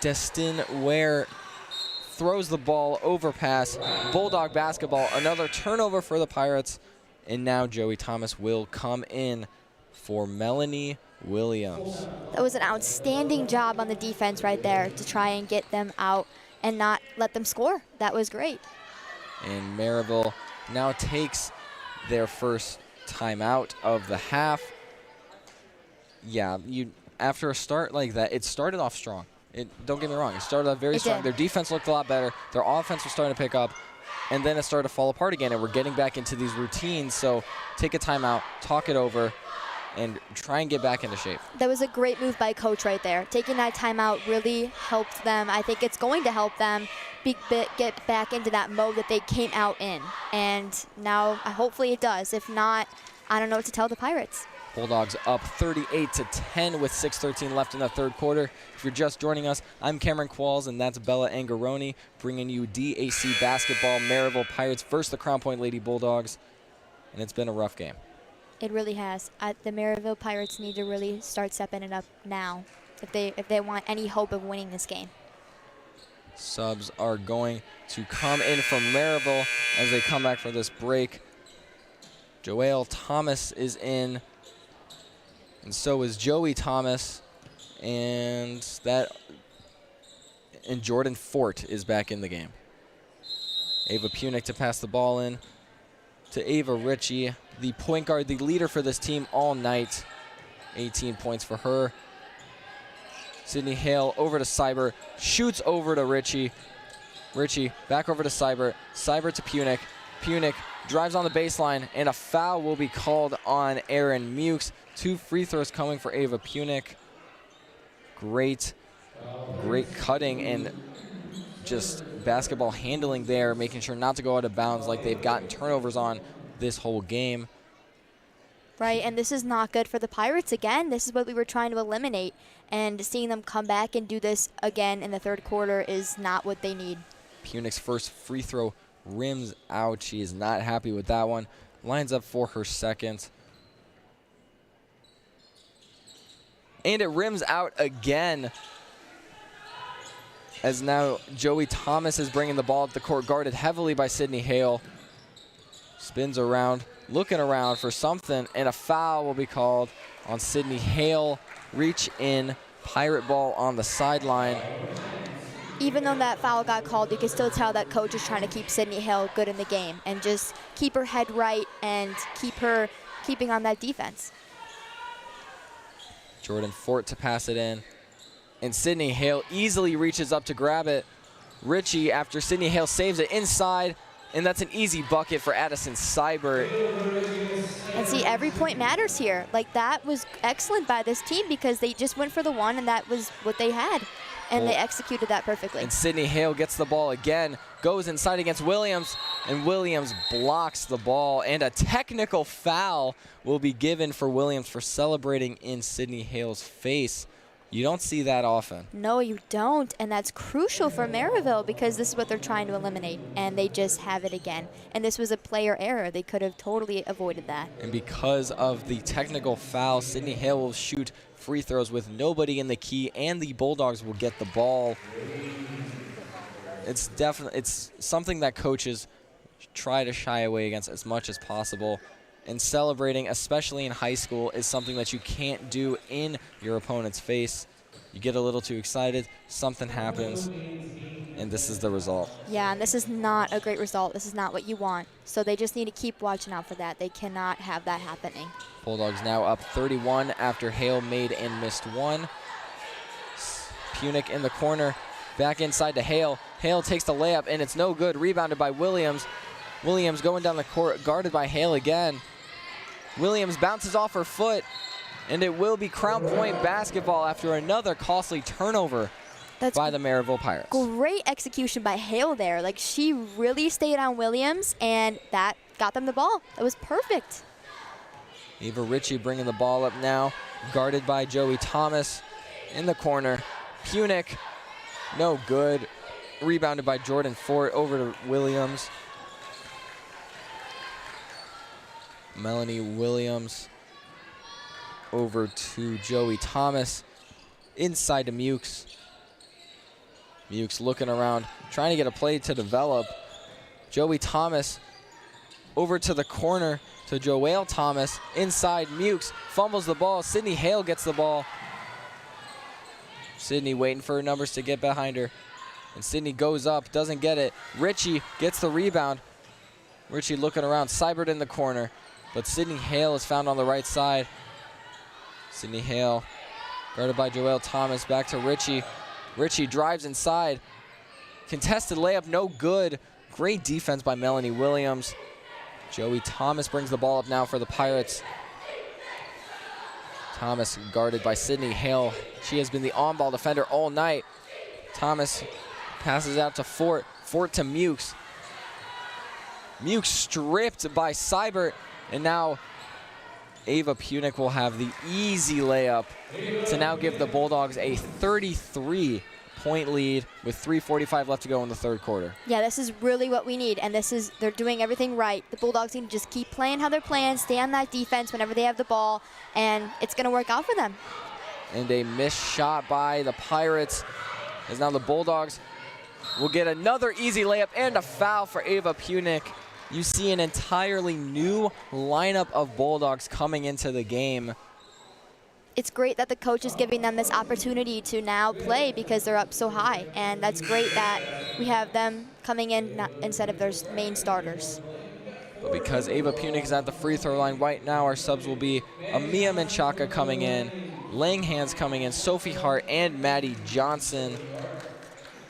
Destin Ware throws the ball, overpass. Bulldog basketball, another turnover for the Pirates. And now Joey Thomas will come in for Melanie Williams. That was an outstanding job on the defense right there to try and get them out and not let them score. That was great. And Merrillville now takes their first timeout of the half. Yeah, after a start like that, it started off strong. Don't get me wrong, it started off very strong. Their defense looked a lot better. Their offense was starting to pick up. And then it started to fall apart again, and we're getting back into these routines. So take a timeout, talk it over, and try and get back into shape. That was a great move by Coach right there. Taking that timeout really helped them. I think it's going to help them get back into that mode that they came out in. And now hopefully it does. If not, I don't know what to tell the Pirates. Bulldogs up 38-10 with 6:13 left in the third quarter. If you're just joining us, I'm Cameron Qualls, and that's Bella Angarone bringing you DAC basketball. Merrillville Pirates versus the Crown Point Lady Bulldogs, and it's been a rough game. It really has. The Merrillville Pirates need to really start stepping it up now if they want any hope of winning this game. Subs are going to come in from Merrillville as they come back for this break. Joelle Thomas is in, and so is Joey Thomas, and Jordan Fort is back in the game. Ava Punick to pass the ball in to Ava Ritchie, the point guard, the leader for this team all night. 18 points for her. Sydney Hale over to Seibert, shoots over to Ritchie. Ritchie back over to Seibert. Seibert to Punick. Punick drives on the baseline, and a foul will be called on Aaron Mukes. 2 free throws coming for Ava Punick. Great cutting and just basketball handling there, making sure not to go out of bounds like they've gotten turnovers on this whole game. Right, and this is not good for the Pirates again. This is what we were trying to eliminate, and seeing them come back and do this again in the third quarter is not what they need. Punick's first free throw rims out. She is not happy with that one. Lines up for her second. And it rims out again, as now Joey Thomas is bringing the ball up the court, guarded heavily by Sydney Hale. Spins around, looking around for something, and a foul will be called on Sydney Hale. Reach in, Pirate ball on the sideline. Even though that foul got called, you can still tell that coach is trying to keep Sydney Hale good in the game and just keep her head right and keeping on that defense. Jordan Fort to pass it in, and Sydney Hale easily reaches up to grab it. Ritchie, after Sydney Hale saves it inside, and that's an easy bucket for Addison Seibert. And see, every point matters here. Like, that was excellent by this team because they just went for the one, and that was what they had. And they executed that perfectly. And Sydney Hale gets the ball again, goes inside against Williams, and Williams blocks the ball. And a technical foul will be given for Williams for celebrating in Sydney Hale's face. You don't see that often. No, you don't, and that's crucial for Merrillville because this is what they're trying to eliminate, and they just have it again. And this was a player error. They could have totally avoided that. And because of the technical foul, Sydney Hale will shoot free throws with nobody in the key, and the Bulldogs will get the ball. It's something that coaches try to shy away against as much as possible. And celebrating, especially in high school, is something that you can't do in your opponent's face. You get a little too excited, something happens, and this is the result. Yeah, and this is not a great result. This is not what you want. So they just need to keep watching out for that. They cannot have that happening. Bulldogs now up 31 after Hale made and missed one. Punick in the corner, back inside to Hale. Hale takes the layup, and it's no good. Rebounded by Williams. Williams going down the court, guarded by Hale again. Williams bounces off her foot, and it will be Crown Point basketball after another costly turnover by the Merrillville Pirates. Great execution by Hale there. Like, she really stayed on Williams, and that got them the ball. That was perfect. Ava Ritchie bringing the ball up now, guarded by Joey Thomas in the corner. Punick, no good. Rebounded by Jordan Fort over to Williams. Melanie Williams over to Joey Thomas. Inside to Mukes. Mukes looking around, trying to get a play to develop. Joey Thomas over to the corner to Joelle Thomas. Inside, Mukes fumbles the ball. Sydney Hale gets the ball. Sydney waiting for her numbers to get behind her. And Sydney goes up, doesn't get it. Ritchie gets the rebound. Ritchie looking around, Seibert in the corner. But Sydney Hale is found on the right side. Sydney Hale guarded by Joelle Thomas, back to Ritchie. Ritchie drives inside. Contested layup, no good. Great defense by Melanie Williams. Joey Thomas brings the ball up now for the Pirates. Thomas guarded by Sydney Hale. She has been the on-ball defender all night. Thomas passes out to Fort. Fort to Mukes. Mukes stripped by Seibert. And now Ava Punick will have the easy layup to now give the Bulldogs a 33-point lead with 3:45 left to go in the third quarter. Yeah, this is really what we need, and they're doing everything right. The Bulldogs need to just keep playing how they're playing, stay on that defense whenever they have the ball, and it's going to work out for them. And a missed shot by the Pirates, as now the Bulldogs will get another easy layup and a foul for Ava Punick. You see an entirely new lineup of Bulldogs coming into the game. It's great that the coach is giving them this opportunity to now play because they're up so high. And that's great that we have them coming in instead of their main starters. But because Ava Punick is at the free throw line right now, our subs will be Amia Menchaca coming in Langhans coming in, Sophie Hart and Maddie Johnson.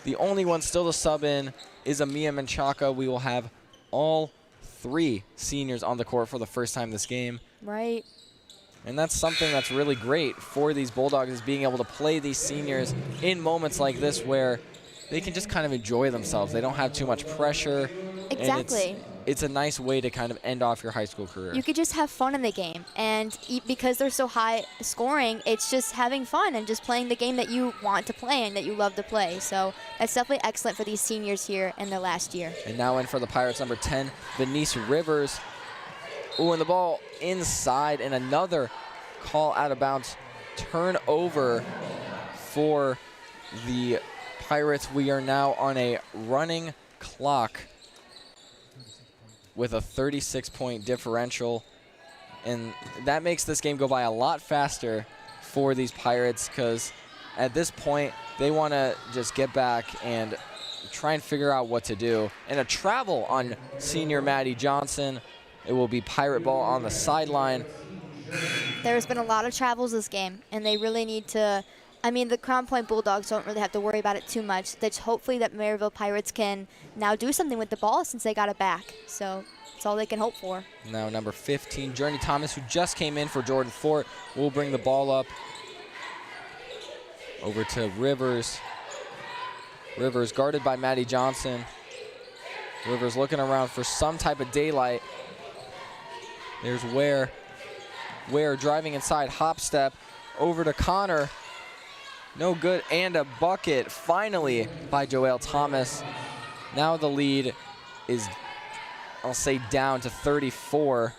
The only one still to sub in is Amia Menchaca. We will have all 3 seniors on the court for the first time this game. Right. And that's something that's really great for these Bulldogs, is being able to play these seniors in moments like this where they can just kind of enjoy themselves. They don't have too much pressure. Exactly. And it's a nice way to kind of end off your high school career. You could just have fun in the game. And because they're so high scoring, it's just having fun and just playing the game that you want to play and that you love to play. So that's definitely excellent for these seniors here in their last year. And now in for the Pirates, number 10, Venice Rivers. Ooh, and the ball inside, and another call out of bounds. Turnover for the Pirates. We are now on a running clock with a 36-point differential, and that makes this game go by a lot faster for these Pirates, because at this point they want to just get back and try and figure out what to do. And a travel on senior Maddie Johnson. It will be Pirate ball on the sideline. There's been a lot of travels this game, and they really need to, I mean, the Crown Point Bulldogs don't really have to worry about it too much. That's hopefully that Merrillville Pirates can now do something with the ball since they got it back. So that's all they can hope for. Now number 15, Journey Thomas, who just came in for Jordan Fort, will bring the ball up over to Rivers. Rivers guarded by Maddie Johnson. Rivers looking around for some type of daylight. There's Ware. Ware driving inside, hop step over to Connor. No good, and a bucket finally by Joelle Thomas. Now the lead is, I'll say, down to 34.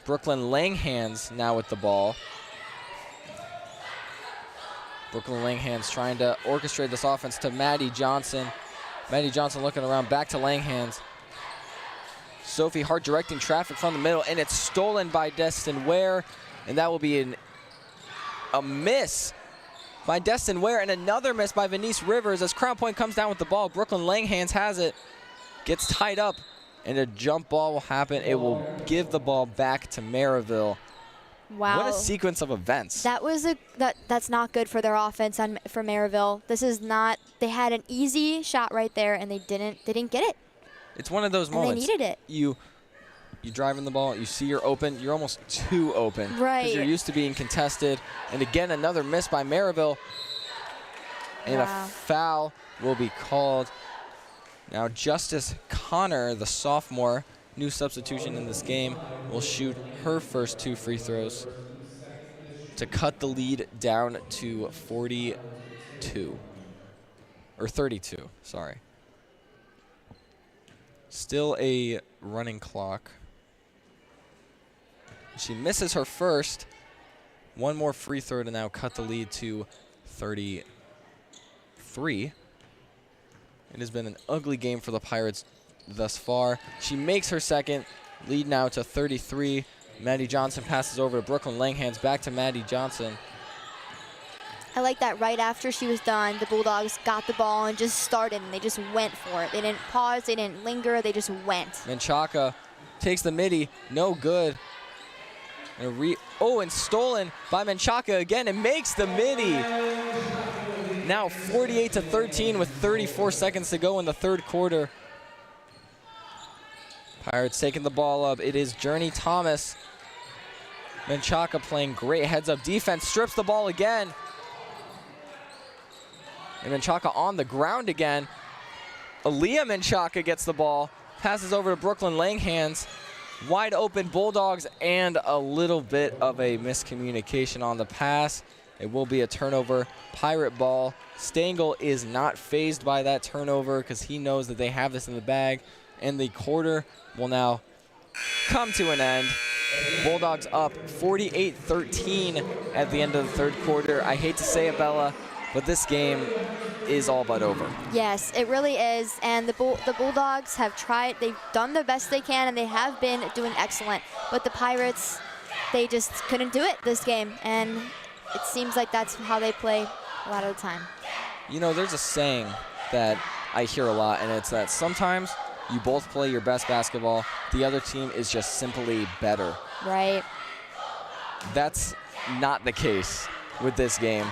Brooklyn Langhans now with the ball. Brooklyn Langhans trying to orchestrate this offense to Maddie Johnson. Maddie Johnson looking around, back to Langhans. Sophie Hart directing traffic from the middle, and it's stolen by Destin Ware, and that will be a miss by Destin Ware, and another miss by Venice Rivers as Crown Point comes down with the ball. Brooklyn Langhans has it, gets tied up, and a jump ball will happen. It will give the ball back to Merrillville. Wow. What a sequence of events. That was that's not good for their offense for Merrillville. This is not, they had an easy shot right there, and they didn't get it. It's one of those moments. And they needed it. You driving the ball, you see you're open, you're almost too open. Right. Because you're used to being contested. And again, another miss by Merrillville. And a foul will be called. Now Justice Connor, the sophomore, new substitution in this game, will shoot her first 2 free throws to cut the lead down to 42. Or 32, sorry. Still a running clock. She misses her first. One more free throw to now cut the lead to 33. It has been an ugly game for the Pirates thus far. She makes her second, lead now to 33. Maddie Johnson passes over to Brooklyn Langhans, back to Maddie Johnson. I like that right after she was done, the Bulldogs got the ball and just started, and they just went for it. They didn't pause, they didn't linger, they just went. Menchaca takes the midi, no good. And and stolen by Menchaca again, and makes the midi. Now 48-13 with 34 seconds to go in the third quarter. Pirates taking the ball up. It is Journey Thomas. Menchaca playing great heads-up defense, strips the ball again. And Menchaca on the ground again. Aaliyah Menchaca gets the ball, passes over to Brooklyn Langhans. Wide open Bulldogs, and a little bit of a miscommunication on the pass. It will be a turnover. Pirate ball. Stengel is not fazed by that turnover because he knows that they have this in the bag. And the quarter will now come to an end. Bulldogs up 48-13 at the end of the third quarter. I hate to say it, Bella, but this game is all but over. Yes, it really is. And the Bulldogs have tried, they've done the best they can, and they have been doing excellent. But the Pirates, they just couldn't do it this game. And it seems like that's how they play a lot of the time. You know, there's a saying that I hear a lot, and it's that sometimes you both play your best basketball, the other team is just simply better. Right. That's not the case with this game.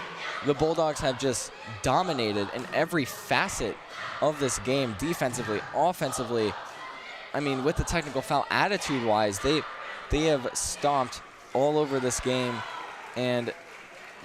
The Bulldogs have just dominated in every facet of this game, defensively, offensively. I mean, with the technical foul, attitude-wise, they have stomped all over this game. And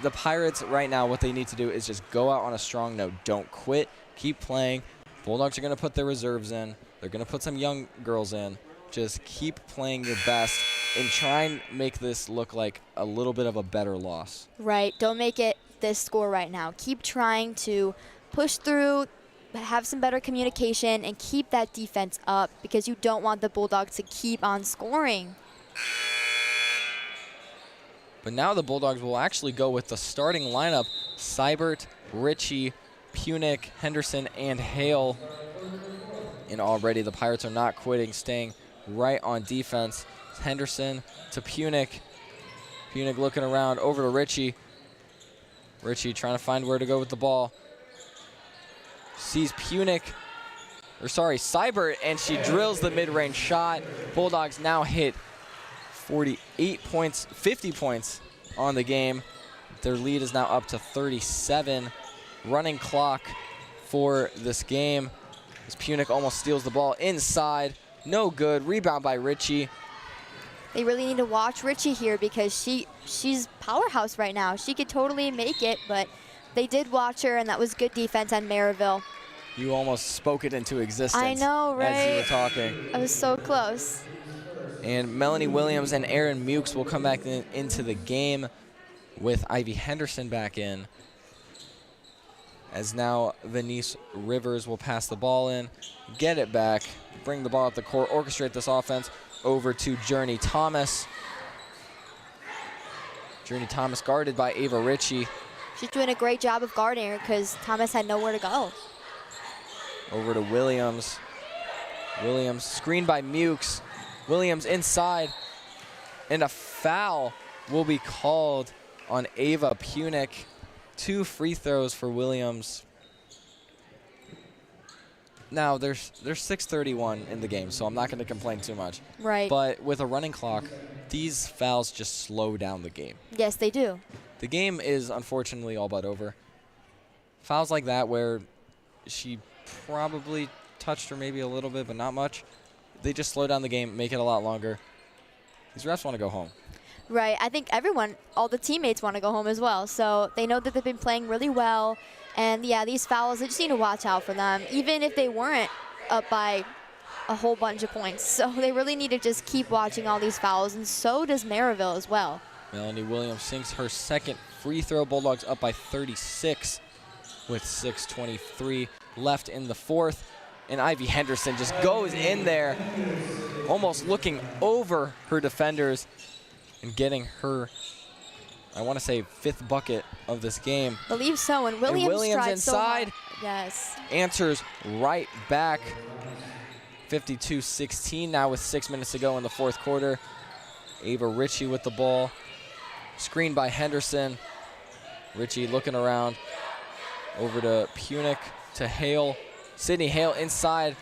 the Pirates right now, what they need to do is just go out on a strong note. Don't quit. Keep playing. Bulldogs are going to put their reserves in. They're going to put some young girls in. Just keep playing your best and try and make this look like a little bit of a better loss. Right. Don't make it this score right now. Keep trying to push through, have some better communication, and keep that defense up because you don't want the Bulldogs to keep on scoring. But now the Bulldogs will actually go with the starting lineup: Seibert, Ritchie, Punick, Henderson, and Hale. And already the Pirates are not quitting, staying right on defense. Henderson to Punick. Punick looking around, over to Ritchie. Ritchie trying to find where to go with the ball. Sees Seibert, and she drills the mid-range shot. Bulldogs now hit 50 points on the game. Their lead is now up to 37. Running clock for this game as Punick almost steals the ball inside. No good. Rebound by Ritchie. They really need to watch Ritchie here because she's powerhouse right now. She could totally make it, but they did watch her, and that was good defense on Merrillville. You almost spoke it into existence. I know, right? As you were talking. I was so close. And Melanie Williams and Erin Mukes will come back into the game with Ivy Henderson back in. As now Venice Rivers will pass the ball in, get it back, bring the ball up the court, orchestrate this offense over to Journey Thomas. Journey Thomas guarded by Ava Ritchie. She's doing a great job of guarding her because Thomas had nowhere to go. Over to Williams. Williams screened by Mukes. Williams inside, and a foul will be called on Ava Punick. 2 free throws for Williams. Now, there's 6:31 in the game, so I'm not going to complain too much. Right. But with a running clock, these fouls just slow down the game. Yes, they do. The game is unfortunately all but over. Fouls like that where she probably touched her maybe a little bit, but not much, they just slow down the game, make it a lot longer. These refs want to go home. Right. I think everyone, all the teammates want to go home as well. So they know that they've been playing really well. And, yeah, these fouls, they just need to watch out for them, even if they weren't up by a whole bunch of points. So they really need to just keep watching all these fouls, and so does Merrillville as well. Melanie Williams sinks her second free throw. Bulldogs up by 36 with 6:23 left in the fourth. And Ivy Henderson just goes in there, almost looking over her defenders and getting her, I want to say, 5th bucket of this game. Believe so, and Williams inside. So yes. Answers right back. 52-16 now with 6 minutes to go in the fourth quarter. Ava Ritchie with the ball. Screened by Henderson. Ritchie looking around. Over to Punick, to Hale. Sydney Hale inside.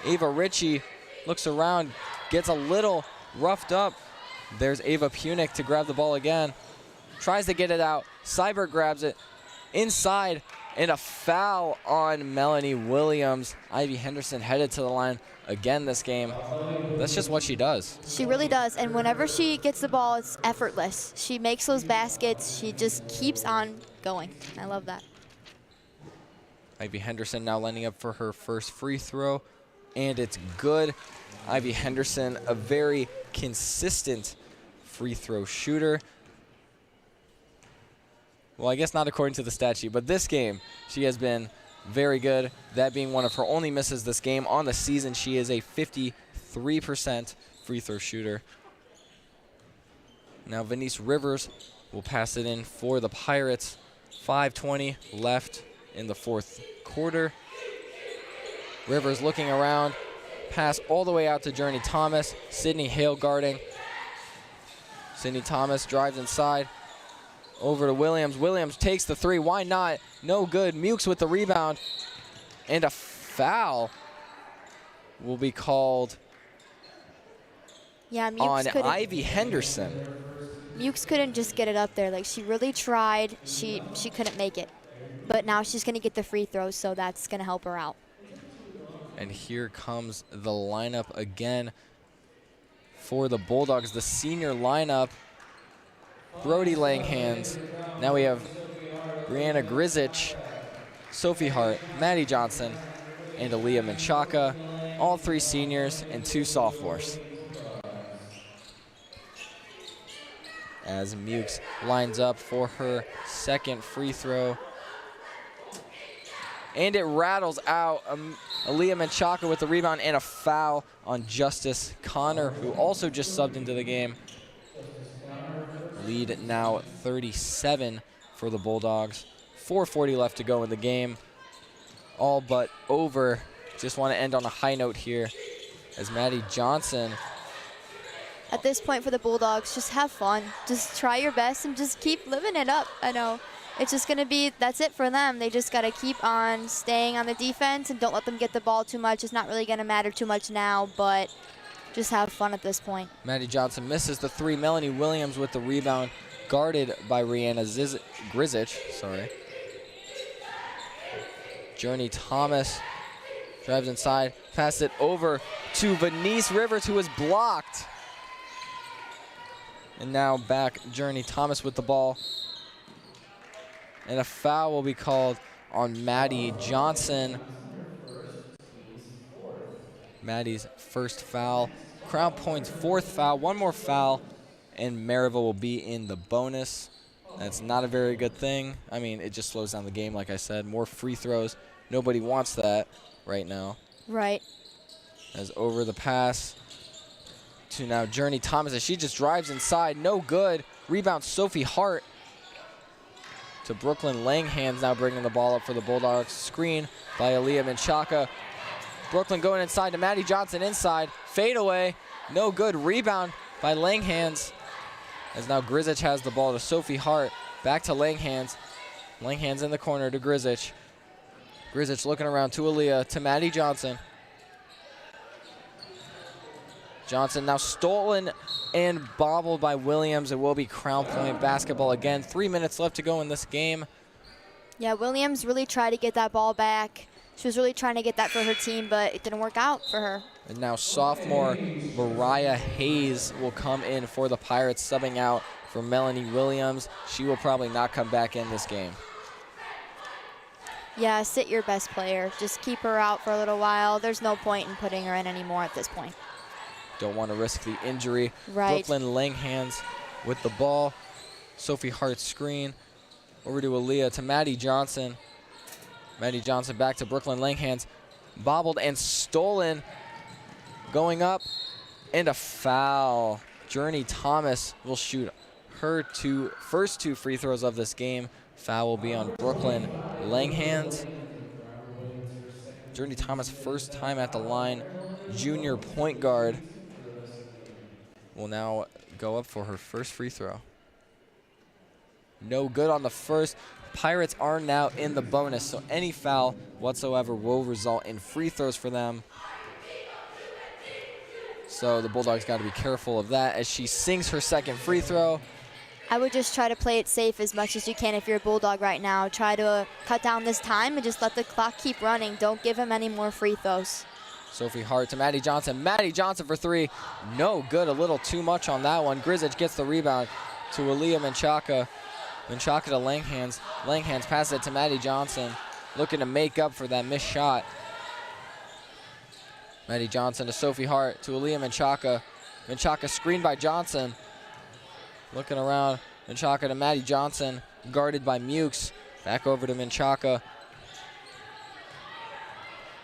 Ava Ritchie looks around, gets a little roughed up. There's Ava Punick to grab the ball again. Tries to get it out. Seibert grabs it inside, and a foul on Melanie Williams. Ivy Henderson headed to the line again this game. That's just what she does. She really does, and whenever she gets the ball, it's effortless. She makes those baskets. She just keeps on going. I love that. Ivy Henderson now lining up for her first free throw, and it's good. Ivy Henderson, a very consistent free throw shooter. Well, I guess not according to the stat sheet, but this game, she has been very good. That being one of her only misses this game. On the season, she is a 53% free throw shooter. Now Venice Rivers will pass it in for the Pirates. 5:20 left in the fourth quarter. Rivers looking around. Pass all the way out to Journey Thomas. Sydney Hale guarding. Sydney Thomas drives inside. Over to Williams. Williams takes the three. Why not? No good. Mukes with the rebound. And a foul will be called on Ivy Henderson. Mukes couldn't just get it up there. Like, she really tried. She couldn't make it. But now she's going to get the free throws, so that's going to help her out. And here comes the lineup again for the Bulldogs, the senior lineup. Brody Langhands. Now we have Brianna Grizich, Sophie Hart, Maddie Johnson, and Aaliyah Menchaca. All 3 seniors and 2 sophomores. As Mukes lines up for her second free throw. And it rattles out. Aaliyah Menchaca with the rebound and a foul on Justice Connor, who also just subbed into the game. Lead now 37 for the Bulldogs. 4:40 left to go in the game. All but over. Just want to end on a high note here as Maddie Johnson. At this point for the Bulldogs, just have fun. Just try your best and just keep living it up. I know it's just going to be, that's it for them. They just got to keep on staying on the defense and don't let them get the ball too much. It's not really going to matter too much now, but just have fun at this point. Maddie Johnson misses the 3. Melanie Williams with the rebound, guarded by Rihanna Grizich. Journey Thomas drives inside, passes it over to Venice Rivers, who is blocked. And now back Journey Thomas with the ball. And a foul will be called on Maddie Johnson. Maddie's first foul. Crown Point's 4th foul. 1 more foul, and Merrillville will be in the bonus. That's not a very good thing. I mean, it just slows down the game, like I said. More free throws. Nobody wants that right now. Right. As over the pass to now Journey Thomas, as she just drives inside. No good. Rebound Sophie Hart to Brooklyn Langhands, now bringing the ball up for the Bulldogs. Screen by Aaliyah Menchaca. Brooklyn going inside to Maddie Johnson inside. Fade away. No good. Rebound by Langhands. As now Grizich has the ball to Sophie Hart. Back to Langhands. Langhands in the corner to Grizich. Grizich looking around to Aaliyah, to Maddie Johnson. Johnson now stolen and bobbled by Williams. It will be Crown Point basketball again. 3 minutes left to go in this game. Yeah, Williams really tried to get that ball back. She was really trying to get that for her team, but it didn't work out for her. And now sophomore Mariah Hayes will come in for the Pirates, subbing out for Melanie Williams. She will probably not come back in this game. Yeah, sit your best player. Just keep her out for a little while. There's no point in putting her in anymore at this point. Don't want to risk the injury. Right. Brooklyn Langhands with the ball. Sophie Hart screen. Over to Aaliyah, to Maddie Johnson. Maddie Johnson back to Brooklyn Langhands. Bobbled and stolen. Going up. And a foul. Journey Thomas will shoot her first 2 free throws of this game. Foul will be on Brooklyn Langhands. Journey Thomas, first time at the line. Junior point guard will now go up for her first free throw. No good on the first. Pirates are now in the bonus, so any foul whatsoever will result in free throws for them. So the Bulldogs got to be careful of that as she sinks her second free throw. I would just try to play it safe as much as you can if you're a Bulldog right now. Try to cut down this time and just let the clock keep running. Don't give him any more free throws. Sophie Hart to Maddie Johnson. Maddie Johnson for 3. No good. A little too much on that one. Grizich gets the rebound to Aaliyah Menchaca. Menchaca to Langhands. Langhands passes it to Maddie Johnson. Looking to make up for that missed shot. Maddie Johnson to Sophie Hart to Aaliyah Menchaca. Menchaca screened by Johnson. Looking around. Menchaca to Maddie Johnson. Guarded by Mukes. Back over to Menchaca.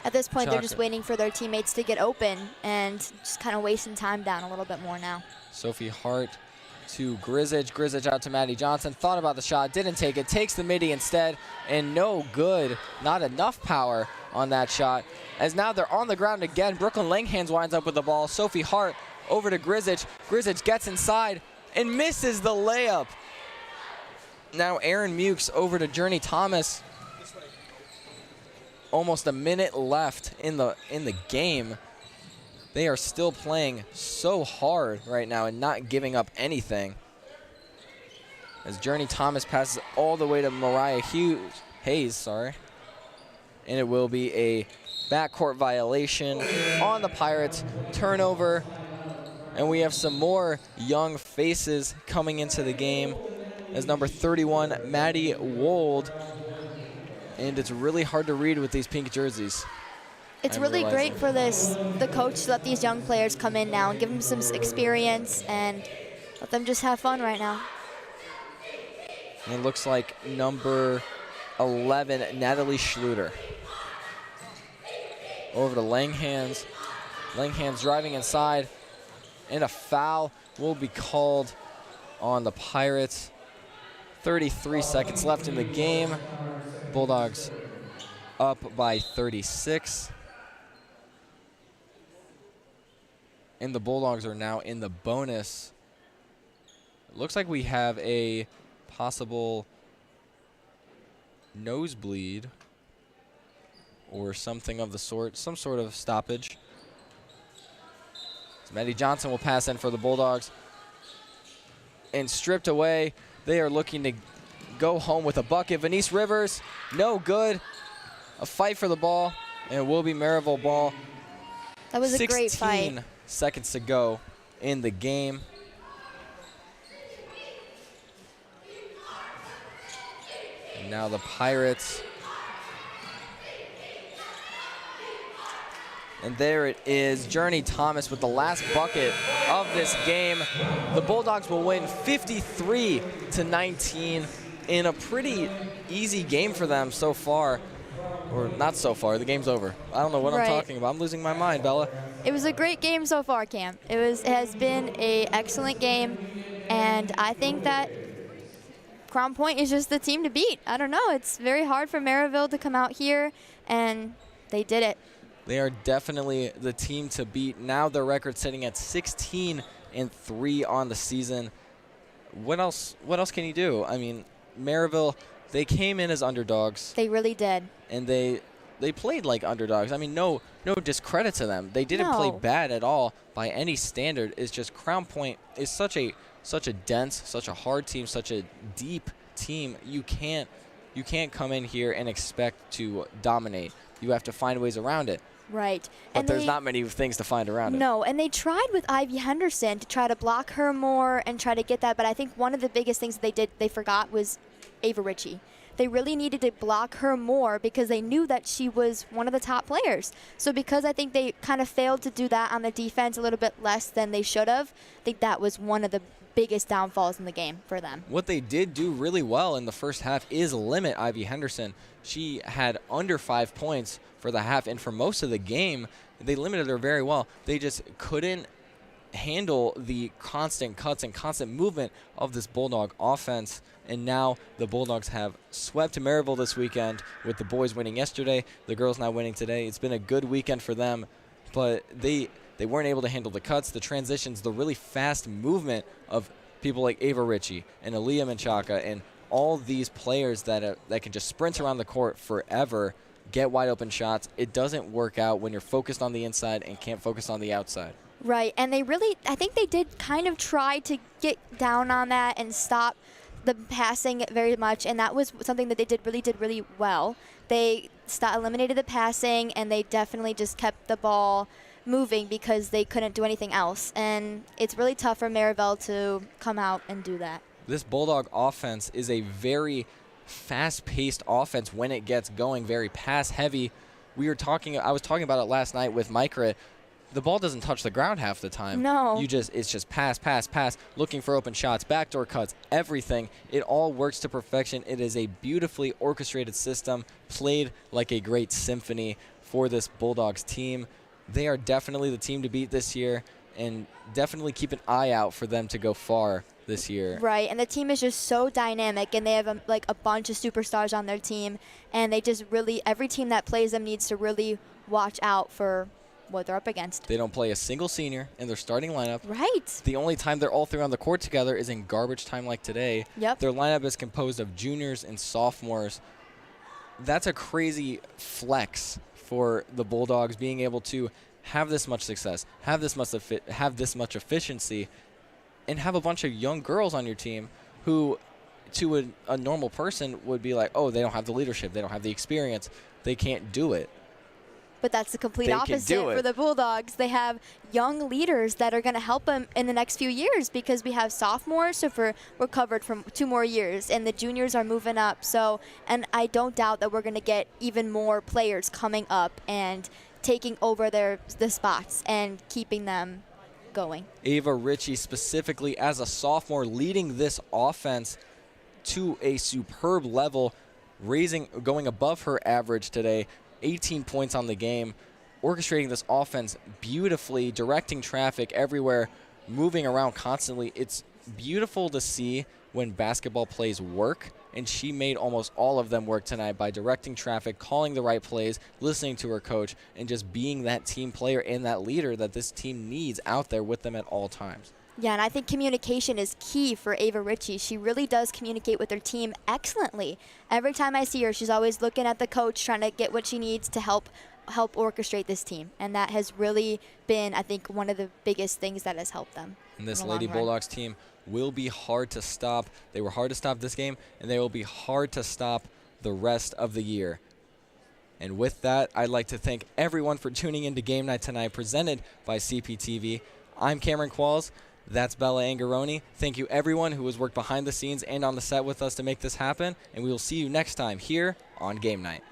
At this point, they're just waiting for their teammates to get open and just kind of wasting time down a little bit more now. Sophie Hart to Grizich. Grizich out to Maddie Johnson. Thought about the shot, didn't take it. Takes the midi instead, and no good. Not enough power on that shot. As now they're on the ground again. Brooklyn Langhands winds up with the ball. Sophie Hart over to Grizich. Grizich gets inside and misses the layup. Now Aaron Mukes over to Journey Thomas. Almost a minute left in the game. They are still playing so hard right now and not giving up anything. as Journey Thomas passes all the way to Mariah Hayes, and it will be a backcourt violation on the Pirates. Turnover, and we have some more young faces coming into the game as number 31, Maddie Wold, and it's really hard to read with these pink jerseys. It's really great for the coach to let these young players come in now and give them some experience and let them just have fun right now. And it looks like number 11, Natalie Schluter. Over to Langhans. Langhans driving inside, and a foul will be called on the Pirates. 33 seconds left in the game. Bulldogs up by 36. And the Bulldogs are now in the bonus. It looks like we have a possible nosebleed or something of the sort, some sort of stoppage. So Maddie Johnson will pass in for the Bulldogs. And stripped away. They are looking to go home with a bucket. Venice Rivers, no good. A fight for the ball, and it will be Merrillville ball. That was a great fight. 16 seconds to go in the game. And now the Pirates. And there it is, Journey Thomas with the last bucket of this game. The Bulldogs will win 53-19 in a pretty easy game for them so far. Or not so far, the game's over. I don't know what I'm talking about. I'm losing my mind, Bella. It was a great game so far, Cam. It has been an excellent game, and I think that Crown Point is just the team to beat. I don't know, it's very hard for Merrillville to come out here, and they did it. They are definitely the team to beat. Now their record sitting at 16-3 on the season. What else can you do? I mean, Merrillville, they came in as underdogs. They really did. And they played like underdogs. I mean, no discredit to them. They didn't play bad at all by any standard. It's just Crown Point is such a dense, such a hard team, such a deep team. You can't come in here and expect to dominate. You have to find ways around it. Right. But there's not many things to find around it. No, and they tried with Ivy Henderson to try to block her more and try to get that, but I think one of the biggest things they forgot was Ava Ritchie. They really needed to block her more because they knew that she was one of the top players. So because I think they kind of failed to do that on the defense a little bit less than they should have, I think that was one of the biggest downfalls in the game for them. What they did do really well in the first half is limit Ivy Henderson. She had under 5 points for the half, and for most of the game, they limited her very well. They just couldn't handle the constant cuts and constant movement of this Bulldog offense. And now the Bulldogs have swept Merrillville this weekend with the boys winning yesterday, the girls now winning today. It's been a good weekend for them, but they weren't able to handle the cuts, the transitions, the really fast movement of people like Ava Ritchie and Aaliyah Menchaca and all these players that can just sprint around the court forever, get wide open shots. It doesn't work out when you're focused on the inside and can't focus on the outside. Right, and I think they did kind of try to get down on that and stop the passing very much, and that was something that they did really well. They eliminated the passing, and they definitely just kept the ball moving because they couldn't do anything else, and it's really tough for Merrillville to come out and do that. This Bulldog offense is a very fast-paced offense when it gets going, very pass-heavy. I was talking about it last night with Micra. The ball doesn't touch the ground half the time. No. It's just pass, looking for open shots, backdoor cuts, everything. It all works to perfection. It is a beautifully orchestrated system, played like a great symphony for this Bulldogs team. They are definitely the team to beat this year, and definitely keep an eye out for them to go far this year. Right, and the team is just so dynamic, and they have a bunch of superstars on their team, and they just really, every team that plays them needs to really watch out for what they're up against. They don't play a single senior in their starting lineup. Right. The only time they're all three on the court together is in garbage time like today. Yep. Their lineup is composed of juniors and sophomores. That's a crazy flex for the Bulldogs, being able to have this much success, have this much efficiency, and have a bunch of young girls on your team who to a normal person would be like, oh, they don't have the leadership, they don't have the experience, they can't do it. But that's the complete They can opposite do it. for the Bulldogs. They have young leaders that are going to help them in the next few years because we have sophomores, so we're covered for 2 more years, and the juniors are moving up. So, and I don't doubt that we're going to get even more players coming up and taking over the spots and keeping them going. Ava Ritchie specifically as a sophomore leading this offense to a superb level, going above her average today. 18 points on the game, orchestrating this offense beautifully, directing traffic everywhere, moving around constantly. It's beautiful to see when basketball plays work, and she made almost all of them work tonight by directing traffic, calling the right plays, listening to her coach, and just being that team player and that leader that this team needs out there with them at all times. Yeah, and I think communication is key for Ava Ritchie. She really does communicate with her team excellently. Every time I see her, she's always looking at the coach, trying to get what she needs to help orchestrate this team. And that has really been, I think, one of the biggest things that has helped them. And this in the Lady long run. Bulldogs team will be hard to stop. They were hard to stop this game, and they will be hard to stop the rest of the year. And with that, I'd like to thank everyone for tuning into Game Night tonight, presented by CPTV. I'm Cameron Qualls. That's Bella Angarone. Thank you, everyone who has worked behind the scenes and on the set with us to make this happen, and we will see you next time here on Game Night.